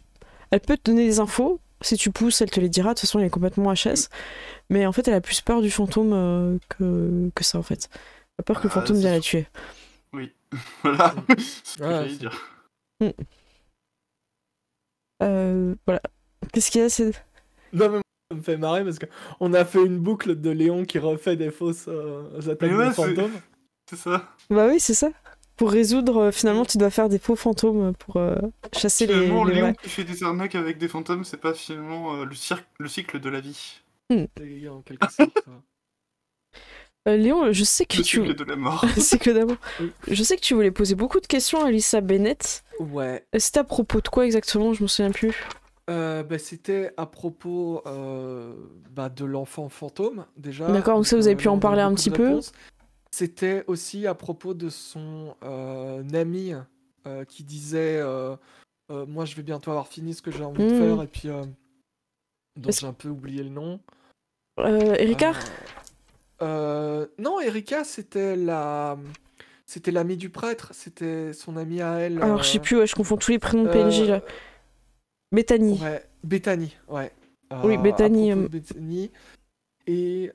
elle peut te donner des infos, si tu pousses, elle te les dira, de toute façon, elle est complètement HS, mais en fait, elle a plus peur du fantôme que ça, en fait. Elle a peur que le fantôme vienne la tuer. Oui, voilà, c'est ce que Ouais, j'allais dire. Voilà. Qu'est-ce qu'il y a, Non, mais moi, ça me fait marrer parce qu'on a fait une boucle de Léon qui refait des fausses attaques Mais ouais, de fantômes. c'est ça. Bah oui, c'est ça. Pour résoudre, finalement, tu dois faire des faux fantômes pour chasser Finalement, les Léon vrais. qui fait des arnaques avec des fantômes, c'est pas finalement le cycle de la vie. En quelque sorte. Léon, je sais que Le tu... cycle de la mort. C'est que d'abord. Oui. Je sais que tu voulais poser beaucoup de questions à Lisa Bennett. Ouais. C'était à propos de quoi exactement? Je m'en souviens plus. C'était à propos de l'enfant fantôme, déjà. D'accord, donc ça, vous avez pu là, en on a eu parler un beaucoup petit de peu. réponses. C'était aussi à propos de son ami qui disait moi, je vais bientôt avoir fini ce que j'ai envie de faire, et puis dont Est-ce- j'ai un peu oublié le nom. Erika? Non, Erika, c'était l'amie du prêtre, c'était son amie à elle. Alors, je sais plus, ouais, je confonds tous les prénoms de PNJ là. euh, Bethany. Ouais, Bethany, ouais. Oui, Bethany. À propos de Bethany. Et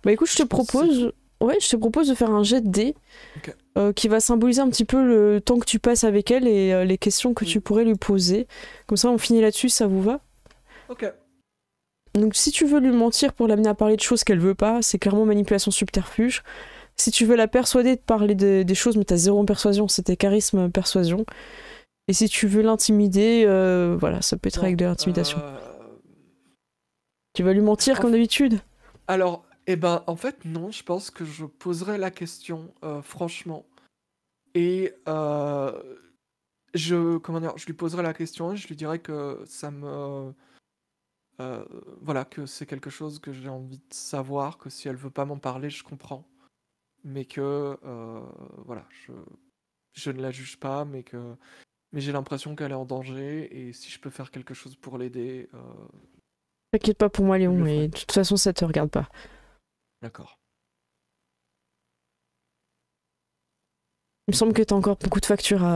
Bah écoute, je te propose. Ouais, je te propose de faire un jet de dés Ok. qui va symboliser un petit peu le temps que tu passes avec elle et les questions que tu pourrais lui poser. Comme ça, on finit là-dessus, ça vous va? Ok. Donc, si tu veux lui mentir pour l'amener à parler de choses qu'elle veut pas, c'est clairement manipulation subterfuge. Si tu veux la persuader de parler des choses, mais t'as zéro en persuasion, c'était charisme persuasion. Et si tu veux l'intimider, voilà, ça peut être avec de l'intimidation. Tu vas lui mentir comme d'habitude? Alors, en fait, non, je pense que je poserai la question, franchement. Et je lui poserai la question et je lui dirai que ça me. Voilà, que c'est quelque chose que j'ai envie de savoir, que si elle veut pas m'en parler, je comprends. Mais que, voilà, je ne la juge pas, mais j'ai l'impression qu'elle est en danger, et si je peux faire quelque chose pour l'aider, T'inquiète pas pour moi, je Léon, le mais ferai. de toute façon, ça te regarde pas. D'accord. Il me semble que t'as encore beaucoup de factures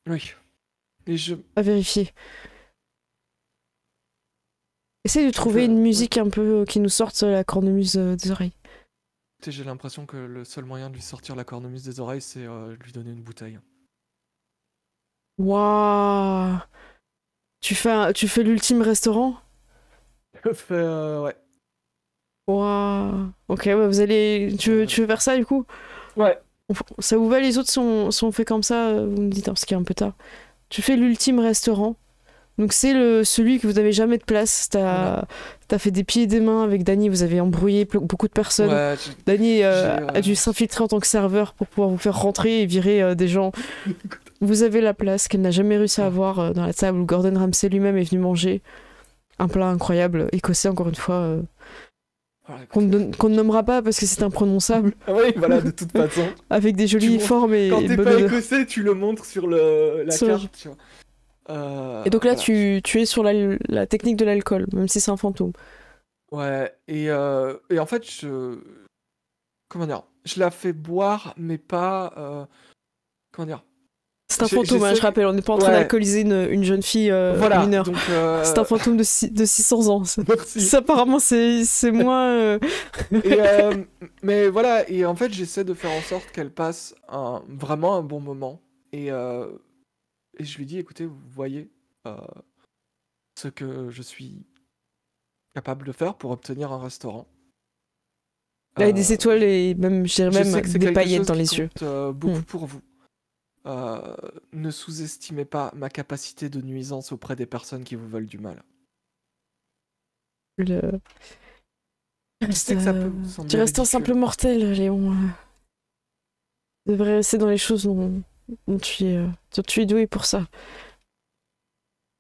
Oui. Et à vérifier. Essaye de trouver une musique un peu qui nous sorte la cornemuse des oreilles. j'ai l'impression que le seul moyen de lui sortir la cornemuse des oreilles, c'est lui donner une bouteille. Waouh! Tu fais l'ultime restaurant? Je fais, ouais. Waouh! Ok, ouais, tu veux faire ça du coup? Ouais. Ça vous va les autres si on fait comme ça? Vous me dites, hein, parce qu'il est un peu tard. Tu fais l'ultime restaurant. Donc c'est celui que vous n'avez jamais de place. T'as fait des pieds et des mains avec Dany, vous avez embrouillé beaucoup de personnes. Ouais, Dany a dû s'infiltrer en tant que serveur pour pouvoir vous faire rentrer et virer des gens. Vous avez la place qu'elle n'a jamais réussi à avoir dans la table où Gordon Ramsay lui-même est venu manger. Un plat incroyable, écossais encore une fois, Voilà, qu'on ne nommera pas parce que c'est imprononçable, oui, voilà, de toute façon. avec des jolies montres- formes et Quand t'es bonne pas odeur. écossais, tu le montres sur la Sur- carte, tu vois. Et donc là, Voilà. tu es sur la technique de l'alcool, même si c'est un fantôme. Ouais, et en fait, comment dire, je la fais boire, mais pas, comment dire, C'est un fantôme, hein, je rappelle, on n'est pas en train Ouais. d'alcooliser une jeune fille voilà, mineure. donc C'est un fantôme de 600 ans. merci. Ça, apparemment, c'est moins... Et, mais voilà, et en fait, j'essaie de faire en sorte qu'elle passe vraiment un bon moment, et je lui dis, écoutez, vous voyez ce que je suis capable de faire pour obtenir un restaurant. Elle a des étoiles et même, je dirais Je même sais que c'est des quelque paillettes chose dans qui les yeux. compte beaucoup Hmm. pour vous. Ne sous-estimez pas ma capacité de nuisance auprès des personnes qui vous veulent du mal. Je sais que ça peut vous sembler Tu restes un ridicule. simple mortel, Léon. Tu devrais rester dans les choses dont tu es doué pour ça.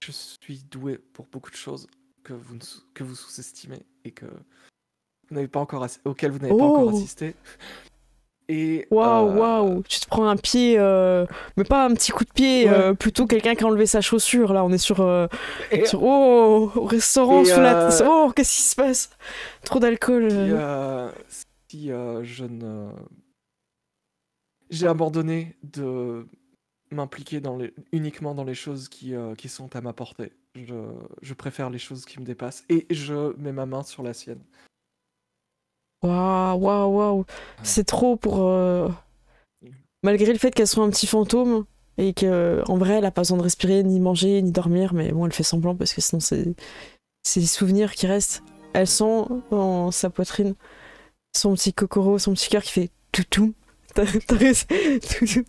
Je suis doué pour beaucoup de choses que vous sous-estimez et que auxquelles vous n'avez pas encore assisté. Et Waouh, tu te prends un pied, mais pas un petit coup de pied, Ouais. plutôt quelqu'un qui a enlevé sa chaussure. Là, on est sur, et oh, au restaurant, Et, sous la... Oh, qu'est-ce qui se passe? Trop d'alcool. si je ne... J'ai abandonné de m'impliquer uniquement dans les choses qui sont à ma portée. Je préfère les choses qui me dépassent et je mets ma main sur la sienne. Waouh. C'est trop pour... Malgré le fait qu'elle soit un petit fantôme, et qu'en vrai, elle a pas besoin de respirer, ni manger, ni dormir, mais bon, elle fait semblant, parce que sinon, c'est des souvenirs qui restent. Elle sent dans sa poitrine son petit kokoro, son petit cœur qui fait toutou. Toutou.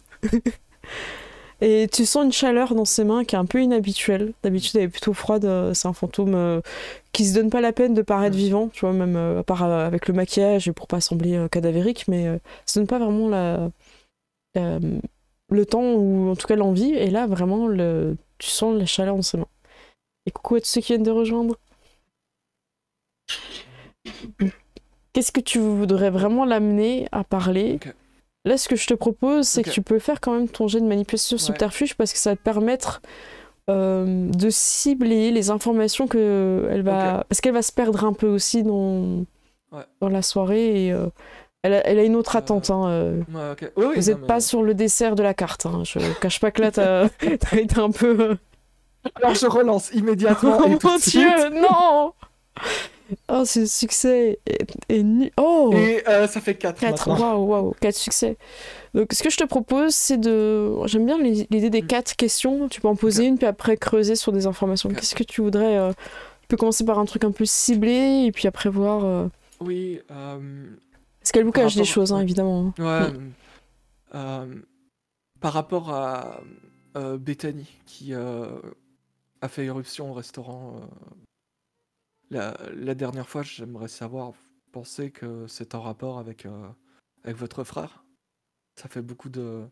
Et tu sens une chaleur dans ses mains qui est un peu inhabituelle. D'habitude, elle est plutôt froide. C'est un fantôme qui se donne pas la peine de paraître vivant, tu vois, même à part avec le maquillage et pour pas sembler cadavérique, mais se donne pas vraiment le temps ou en tout cas l'envie. Et là, vraiment, tu sens la chaleur dans ses mains. Et coucou à tous ceux qui viennent de rejoindre. Qu'est-ce que tu voudrais vraiment l'amener à parler? Ok. Là, ce que je te propose, c'est que tu peux faire quand même ton jet de manipulation subterfuge parce que ça va te permettre de cibler les informations que elle va... Parce qu'elle va se perdre un peu aussi dans la soirée et elle a une autre attente. Hein, Oui, vous n'êtes pas sur le dessert de la carte. Hein. Je cache pas que là, t'as été un peu... Alors je relance immédiatement. Oh et tout mon de suite. Dieu, non! Oh, c'est succès. Oh! Et ça fait 4 4, maintenant. waouh, 4 succès. Donc, ce que je te propose, c'est de... J'aime bien l'idée des 4 questions. Tu peux en poser une, puis après creuser sur des informations. Qu'est-ce que tu voudrais... Tu peux commencer par un truc un peu ciblé, et puis après voir... Oui. Parce qu'elle vous cache des choses, hein, évidemment. Ouais. Par rapport à Bethany, qui a fait éruption au restaurant la dernière fois, j'aimerais savoir, vous pensez que c'est en rapport avec votre frère? Ça fait beaucoup de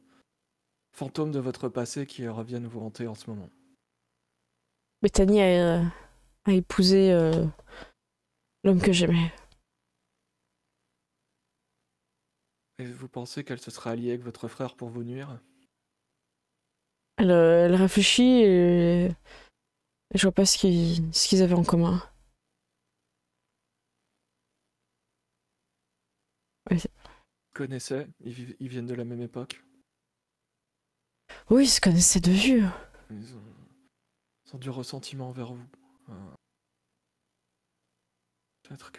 fantômes de votre passé qui reviennent vous hanter en ce moment. Bethany a épousé l'homme que j'aimais. Et vous pensez qu'elle se sera alliée avec votre frère pour vous nuire? Elle réfléchit et je vois pas ce qu'ils avaient en commun. Ouais. Connaissez? Ils viennent de la même époque? Oui, ils se connaissaient de vue. Ils ont du ressentiment envers vous. Peut-être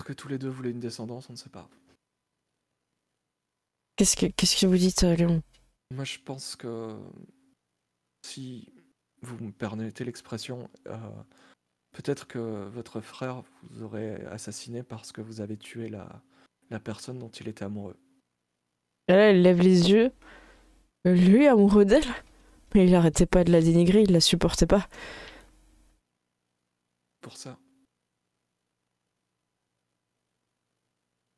que tous les deux voulaient une descendance, on ne sait pas. Qu'est-ce que vous dites, Léon? Moi, je pense que si vous me permettez l'expression, peut-être que votre frère vous aurait assassiné parce que vous avez tué la personne dont il était amoureux. Et là, elle lève les yeux. Lui, amoureux d'elle? Mais il arrêtait pas de la dénigrer, il la supportait pas. Pour ça.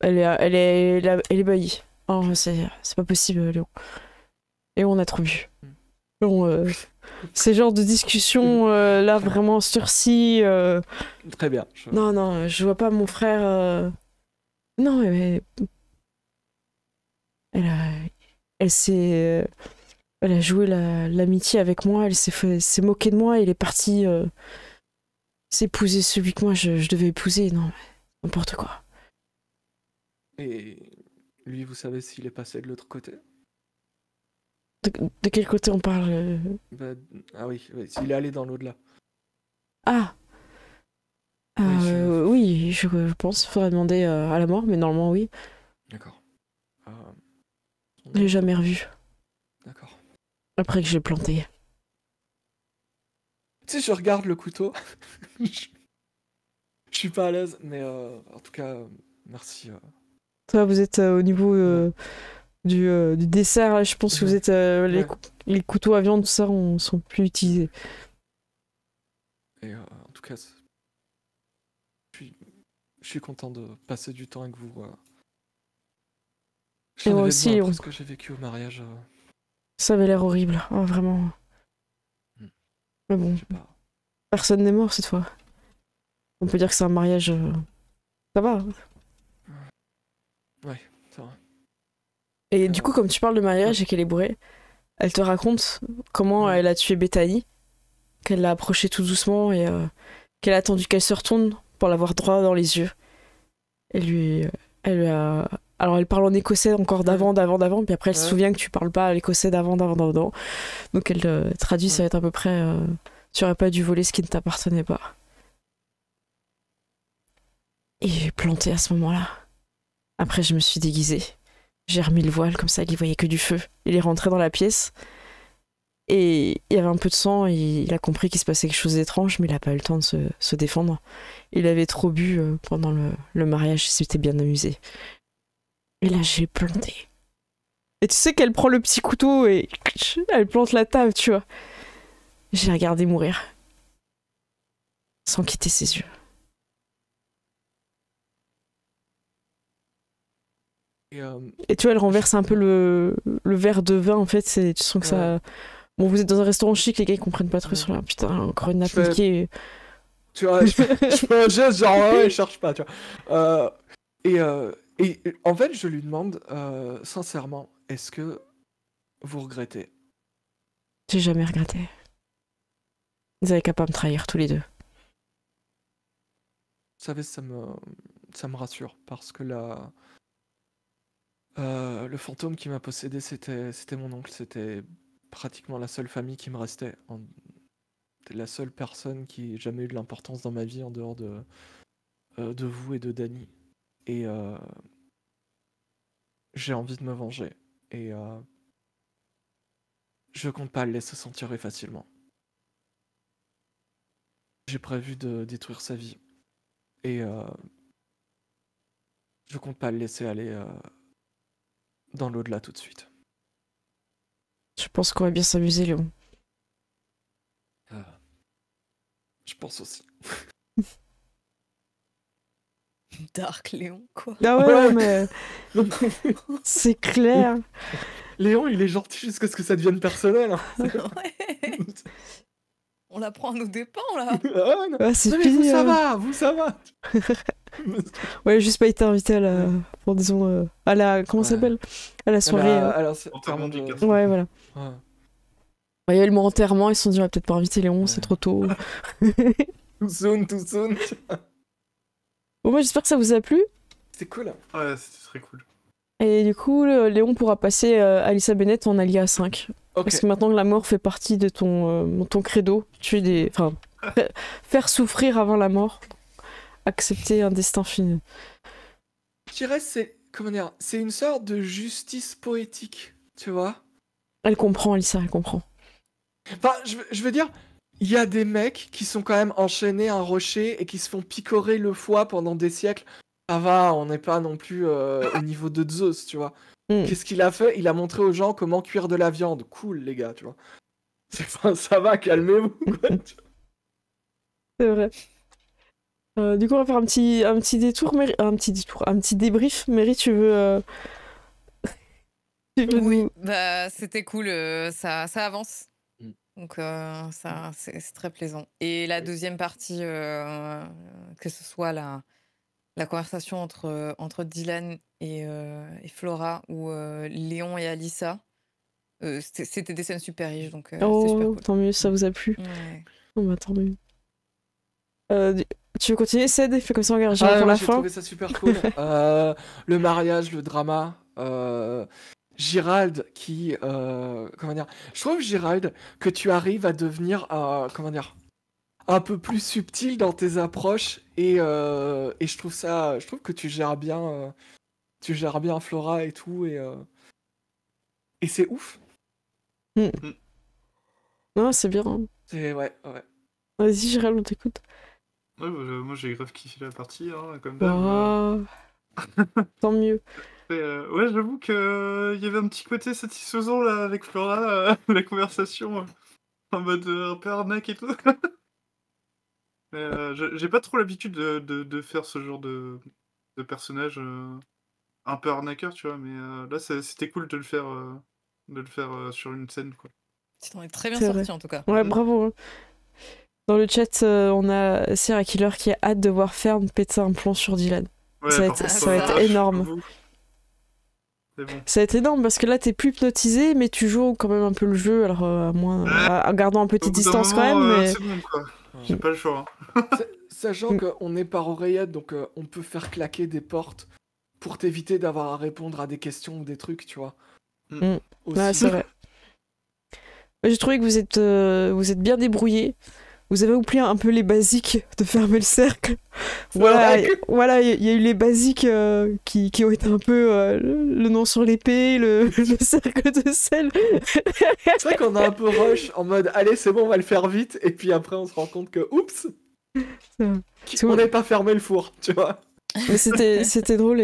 Elle est ébahie. Oh, c'est pas possible, Léon. Léon, on a trop vu. Léon, ces genres de discussions, là, vraiment sursis. Très bien. Non, je vois pas mon frère... Non, mais... Elle a joué l'amitié avec moi, elle s'est moquée de moi, elle est partie s'épouser celui que moi je devais épouser. Non, n'importe quoi. Et lui, vous savez s'il est passé de l'autre côté? De quel côté on parle? Ah oui, s'il est allé dans l'au-delà. Ah oui, je pense. Faudrait demander à la mort, mais normalement oui. D'accord. Je l'ai jamais revu. D'accord. Après que je l'ai planté. Tu sais, je regarde le couteau. Je suis pas à l'aise, mais en tout cas, merci. Toi, vous êtes au niveau du dessert, là, je pense que vous êtes... les couteaux à viande, tout ça, sont plus utilisés. Et en tout cas, je suis content de passer du temps avec vous. Et moi aussi, parce que j'ai vécu au mariage. Ça avait l'air horrible, oh, vraiment. Mais bon, personne n'est mort cette fois. On peut dire que c'est un mariage... Ça va. Ouais, c'est vrai. Et du coup, comme tu parles de mariage et qu'elle est bourrée, elle te raconte comment elle a tué Bethany, qu'elle l'a approchée tout doucement et qu'elle a attendu qu'elle se retourne pour la voir droit dans les yeux. Et elle lui a... Alors elle parle en écossais encore d'avant, puis après elle se souvient que tu parles pas l'écossais d'avant. Donc elle traduit, ça va être à peu près tu aurais pas dû voler ce qui ne t'appartenait pas. Et j'ai planté à ce moment-là. Après je me suis déguisée. J'ai remis le voile comme ça, il voyait que du feu. Il est rentré dans la pièce et il y avait un peu de sang et il a compris qu'il se passait quelque chose d'étrange, mais il a pas eu le temps de se défendre. Il avait trop bu pendant le mariage, il s'était bien amusé. Et là j'ai planté. Et tu sais qu'elle prend le petit couteau et elle plante la table, tu vois. J'ai regardé mourir. Sans quitter ses yeux. Et tu vois, elle renverse un peu le verre de vin, en fait, tu sens que ça... Bon, vous êtes dans un restaurant chic, les gars, ils comprennent pas trop sur là. Putain, encore une nappe niquée. Tu vois, je fais un geste genre, ouais, je cherche pas, tu vois. Et en fait, je lui demande, sincèrement, est-ce que vous regrettez? J'ai jamais regretté. Ils avaient qu'à pas me trahir, tous les deux. Vous savez, ça me rassure, parce que le fantôme qui m'a possédé, c'était mon oncle. C'était pratiquement la seule famille qui me restait. C'était la seule personne qui ait jamais eu de l'importance dans ma vie en dehors de vous et de Dany. Et j'ai envie de me venger. Et je compte pas le laisser s'en tirer facilement. J'ai prévu de détruire sa vie. Et je compte pas le laisser aller dans l'au-delà tout de suite. Je pense qu'on va bien s'amuser, Léon. Je pense aussi. Dark Léon, quoi. Ah ouais, mais... c'est clair. Léon, il est gentil jusqu'à ce que ça devienne personnel. Hein. Ouais. On la prend à nos dépens, là. Ah non. Ouais, c'est Non, mais fini. vous, ça va. Ouais, juste pas été invité à la... pour, disons, à la... Comment ça s'appelle? À la soirée. Alors, c'est Enterrement vraiment du de... garçon. Ouais, voilà. Ouais. Il y a eu le mot enterrement, ils se sont dit on va peut-être pas inviter Léon, c'est trop tôt. Too soon. Bon, moi j'espère que ça vous a plu. C'était cool. Ouais, c'était très cool. Et du coup, Léon pourra passer Alyssa Bennett en allié à 5. Ok. Parce que maintenant que la mort fait partie de ton credo, tuer des... Enfin, faire souffrir avant la mort, accepter un destin fini. Je dirais c'est une sorte de justice poétique, tu vois. Elle comprend, Alyssa, elle comprend. Enfin, je veux dire, il y a des mecs qui sont quand même enchaînés à un rocher et qui se font picorer le foie pendant des siècles. Ça va, on n'est pas non plus au niveau de Zeus, tu vois. Qu'est-ce qu'il a fait? Il a montré aux gens comment cuire de la viande. Cool, les gars, tu vois. Enfin, ça va, calmez-vous, quoi. C'est vrai. Du coup, on va faire un petit détour, un petit débrief. Mary, tu veux... Oui, bah, c'était cool, ça avance. Donc ça, c'est très plaisant. Et la deuxième partie, que ce soit la conversation entre Dylan et Flora ou Léon et Alyssa, c'était des scènes super riches, donc c'était super cool. Tant mieux, ça vous a plu. Ouais. Oh, bah, tant mieux. Tu veux continuer, Ced? Fais comme ça, on regarde pour la J'ai fin. trouvé ça super cool. Le mariage, le drama. Gérald qui... comment dire? Je trouve, Gérald, que tu arrives à devenir... comment dire? Un peu plus subtil dans tes approches. Et je trouve que tu gères bien... tu gères bien Flora et tout. Et c'est ouf. Non, c'est bien. Hein. Ouais. Vas-y, Gérald, on t'écoute. Ouais, moi j'ai grave kiffé la partie, hein, comme d'hab. Tant mieux. Ouais, j'avoue qu'il y avait un petit côté satisfaisant là avec Flora, la conversation en mode un peu arnaque et tout. Mais j'ai pas trop l'habitude de faire ce genre de personnage un peu arnaqueur, tu vois, mais là c'était cool de le faire sur une scène, quoi. Tu t'en es très bien C'est sorti vrai. en tout cas. Ouais, bravo. Hein. Dans le chat, on a Sierra Killer qui a hâte de voir Fern péter un plomb sur Dylan. Ouais, Ça va par être- contre, ça va être énorme. j'avoue, C'est bon. Ça va être énorme parce que là, t'es plus hypnotisé, mais tu joues quand même un peu le jeu, alors en gardant un peu tes Au bout d'un distances quand moment, même. Mais... c'est bon, quoi. J'ai pas le choix. Sachant qu'on est par oreillette, donc on peut faire claquer des portes pour t'éviter d'avoir à répondre à des questions ou des trucs, tu vois. Aussi. Ouais, c'est vrai. J'ai trouvé que vous êtes bien débrouillé. Vous avez oublié un peu les basiques de fermer le cercle. Voilà, il y a eu les basiques qui ont été un peu le nom sur l'épée, le cercle de sel. C'est vrai qu'on a un peu rush en mode allez, c'est bon, on va le faire vite, et puis après on se rend compte que oups, on n'est pas fermé le four, tu vois. Mais c'était drôle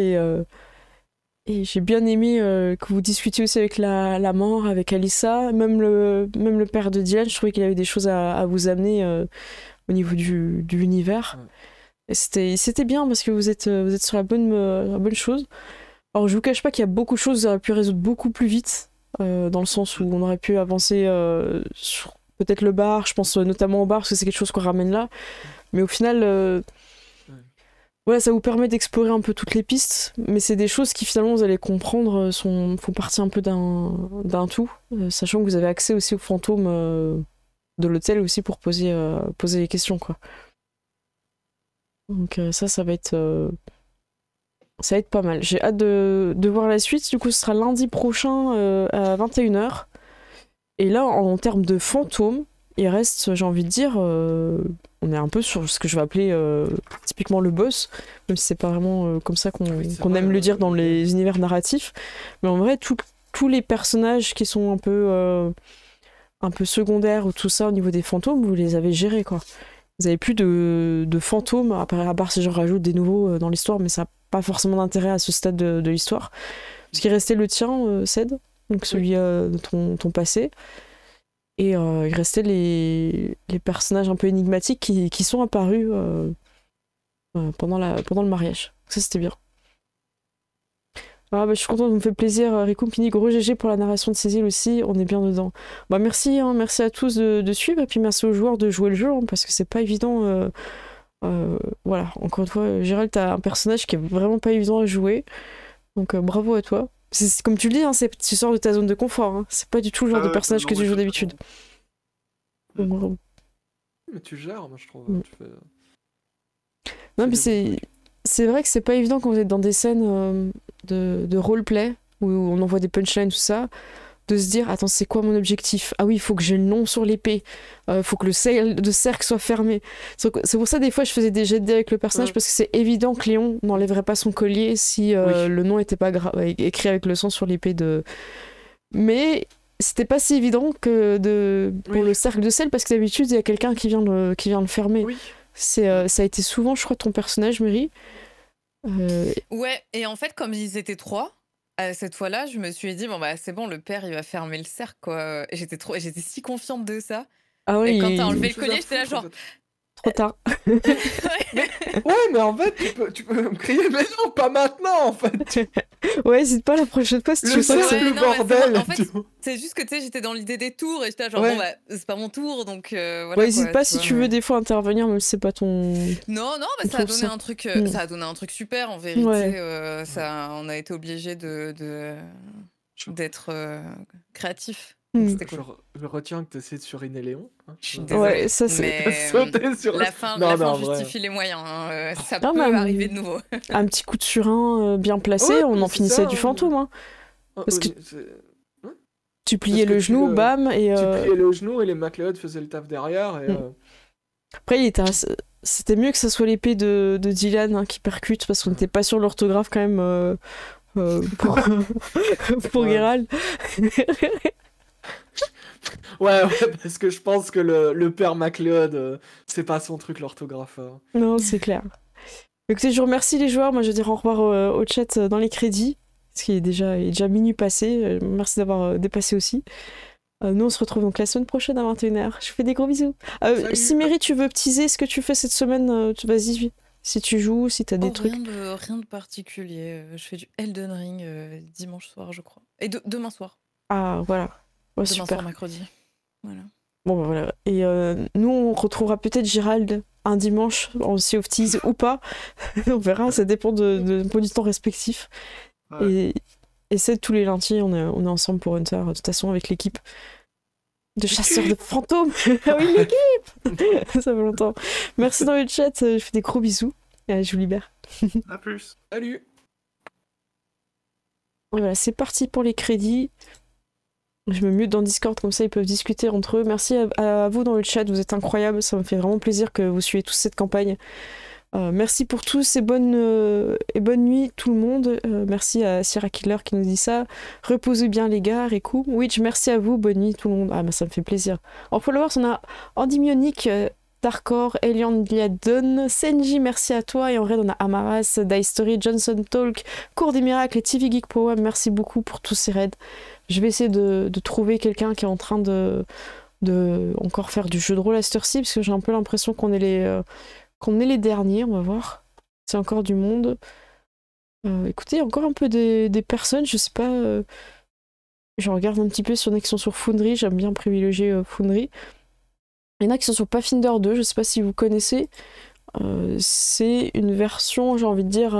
et j'ai bien aimé que vous discutiez aussi avec la mort, avec Alyssa, même le père de Dylan. Je trouvais qu'il avait des choses à vous amener au niveau de l'univers. Et c'était bien parce que vous êtes sur la bonne chose. Alors je vous cache pas qu'il y a beaucoup de choses que vous auriez pu résoudre beaucoup plus vite, dans le sens où on aurait pu avancer sur peut-être le bar, je pense notamment au bar parce que c'est quelque chose qu'on ramène là. Mais au final... Voilà, ça vous permet d'explorer un peu toutes les pistes, mais c'est des choses qui finalement vous allez comprendre font partie un peu d'un tout, sachant que vous avez accès aussi aux fantômes de l'hôtel aussi pour poser les questions, quoi. Donc ça va être pas mal. J'ai hâte de voir la suite. Du coup, ce sera lundi prochain à 21h. Et là, en termes de fantômes, il reste, j'ai envie de dire, on est un peu sur ce que je vais appeler typiquement le boss, même si c'est pas vraiment comme ça qu'on aime le dire dans les univers narratifs. Mais en vrai, tous les personnages qui sont un peu secondaires ou tout ça au niveau des fantômes, vous les avez gérés, quoi. Vous avez plus de fantômes, à part si j'en rajoute des nouveaux dans l'histoire, mais ça n'a pas forcément d'intérêt à ce stade de l'histoire. Parce qu'il restait le tien, Ced, donc celui de ton passé. Et il restait les personnages un peu énigmatiques qui sont apparus pendant le mariage. Ça, c'était bien. Je suis contente, ça me fait plaisir. Rico Pini, gros GG pour la narration de ces îles aussi, on est bien dedans. Merci à tous de suivre, et puis merci aux joueurs de jouer le jeu, parce que c'est pas évident. Voilà, encore une fois, Gérald, t'as un personnage qui est vraiment pas évident à jouer, donc bravo à toi. Comme tu le dis, tu sors de ta zone de confort, c'est pas du tout le genre de personnage que tu joues d'habitude. Mais tu gères, moi je trouve. Non, mais c'est vrai que c'est pas évident quand vous êtes dans des scènes de roleplay où on envoie des punchlines, tout ça, de se dire attends, c'est quoi mon objectif? Ah oui, il faut que j'ai le nom sur l'épée, faut que le cercle soit fermé. C'est pour ça des fois je faisais des jets de dés avec le personnage, parce que c'est évident que Léon n'enlèverait pas son collier si le nom était pas écrit avec le sang sur l'épée de. Mais c'était pas si évident que pour le cercle de sel, parce que d'habitude il y a quelqu'un qui vient le fermer. Oui. Ça a été souvent, je crois, ton personnage, Mary. Ouais, et en fait, comme ils étaient 3, cette fois-là, je me suis dit, c'est bon, le père, il va fermer le cercle, quoi. Et j'étais si confiante de ça. Ah oui, et quand t'as enlevé le collier, j'étais là, genre... Trop tard. mais en fait, tu peux me crier, mais non, pas maintenant, en fait. Ouais, n'hésite pas la prochaine fois si tu veux ça, c'est le bordel. En fait, c'est juste que tu sais, j'étais dans l'idée des tours et j'étais là, genre, c'est pas mon tour, donc voilà. Ouais, n'hésite pas si tu veux des fois intervenir, même si c'est pas ton. Non, ça a donné un truc, ça a donné un truc super en vérité. Ouais. On a été obligé d'être créatif. Cool. Je retiens que tu essaies de suriner Léon. Ouais, ça c'est. La fin justifie les moyens. Ça peut arriver de nouveau. Un petit coup de surin bien placé, on en finissait du fantôme. Parce que tu pliais le genou, bam. Et tu pliais le genou et les MacLeod faisaient le taf derrière. Et, Après, c'était mieux que ça soit l'épée de Dylan qui percute, parce qu'on n'était pas sur l'orthographe quand même pour Gérald. Ouais, parce que je pense que le père MacLeod, c'est pas son truc, l'orthographe. Non, c'est clair. Écoutez, je vous remercie les joueurs. Moi, je vais dire au revoir au chat dans les crédits, parce qu'il est déjà minuit passé. Merci d'avoir dépassé aussi. Nous, on se retrouve donc la semaine prochaine à 21h. Je vous fais des gros bisous. Si Mary, tu veux teaser ce que tu fais cette semaine, vas-y. Si tu joues, si t'as des trucs. Rien de particulier. Je fais du Elden Ring dimanche soir, je crois. Et demain soir. Ah, voilà. Ouais, demain super. soir, mercredi. Voilà. Bon, voilà. Et nous, on retrouvera peut-être Gérald un dimanche en Sea of Thieves ou pas. On verra, ça dépend de nos du temps respectifs. Ouais. Et c'est tous les lundis, on est ensemble pour Hunter, de toute façon, avec l'équipe de chasseurs de fantômes. Ah oui, l'équipe. Ça fait longtemps. Merci dans le chat, je fais des gros bisous. Allez, je vous libère. À plus. Salut. Et voilà, c'est parti pour les crédits. Je me mute dans Discord, comme ça ils peuvent discuter entre eux. Merci à vous dans le chat, vous êtes incroyables. Ça me fait vraiment plaisir que vous suivez tous cette campagne. Merci pour tous et bonne nuit tout le monde. Merci à Sierra Killer qui nous dit ça. Reposez bien les gars, Riku. Witch, merci à vous, bonne nuit tout le monde. Ah bah ça me fait plaisir. En followers, on a Andy Mionic, Darkor, Elian Liadon, Senji, merci à toi. Et en raid, on a Amaras, Dice Story, Johnson Talk, Cours des Miracles et TV Geek Power. Merci beaucoup pour tous ces raids. Je vais essayer de trouver quelqu'un qui est en train de encore faire du jeu de rôle à cette heure-ci, parce que j'ai un peu l'impression qu'on est les derniers, on va voir. C'est encore du monde. Écoutez, encore un peu des personnes, je sais pas. Je regarde un petit peu sur qui sont sur Foundry, j'aime bien privilégier Foundry. Il y en a qui sont sur Pathfinder 2, je sais pas si vous connaissez. C'est une version, j'ai envie de dire,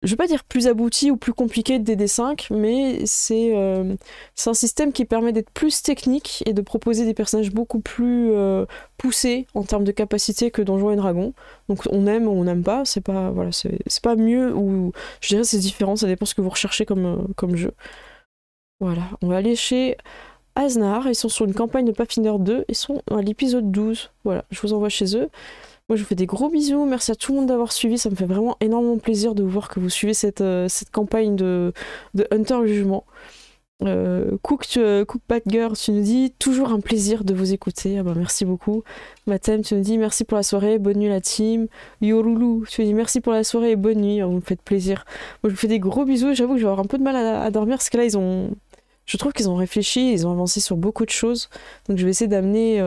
je vais pas dire plus aboutie ou plus compliquée de DD5, mais c'est un système qui permet d'être plus technique et de proposer des personnages beaucoup plus poussés en termes de capacité que Donjons et Dragons. Donc on aime ou on n'aime pas, c'est pas mieux, ou je dirais c'est différent, ça dépend ce que vous recherchez comme jeu. Voilà, on va aller chez Aznar, ils sont sur une campagne de Pathfinder 2, ils sont à l'épisode 12. Voilà, je vous envoie chez eux. Moi je vous fais des gros bisous, merci à tout le monde d'avoir suivi, ça me fait vraiment énormément plaisir de voir que vous suivez cette campagne de Hunter le Jugement. Cook Badger, tu nous dis toujours un plaisir de vous écouter, ah bah merci beaucoup. Mathème, tu nous dis merci pour la soirée, bonne nuit la team. Yoroulou, tu nous dis merci pour la soirée et bonne nuit, vous me faites plaisir. Moi je vous fais des gros bisous, j'avoue que je vais avoir un peu de mal à dormir parce que là je trouve qu'ils ont réfléchi, ils ont avancé sur beaucoup de choses, donc je vais essayer d'amener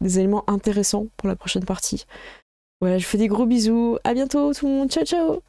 des éléments intéressants pour la prochaine partie. Voilà, je vous fais des gros bisous, à bientôt tout le monde, ciao ciao.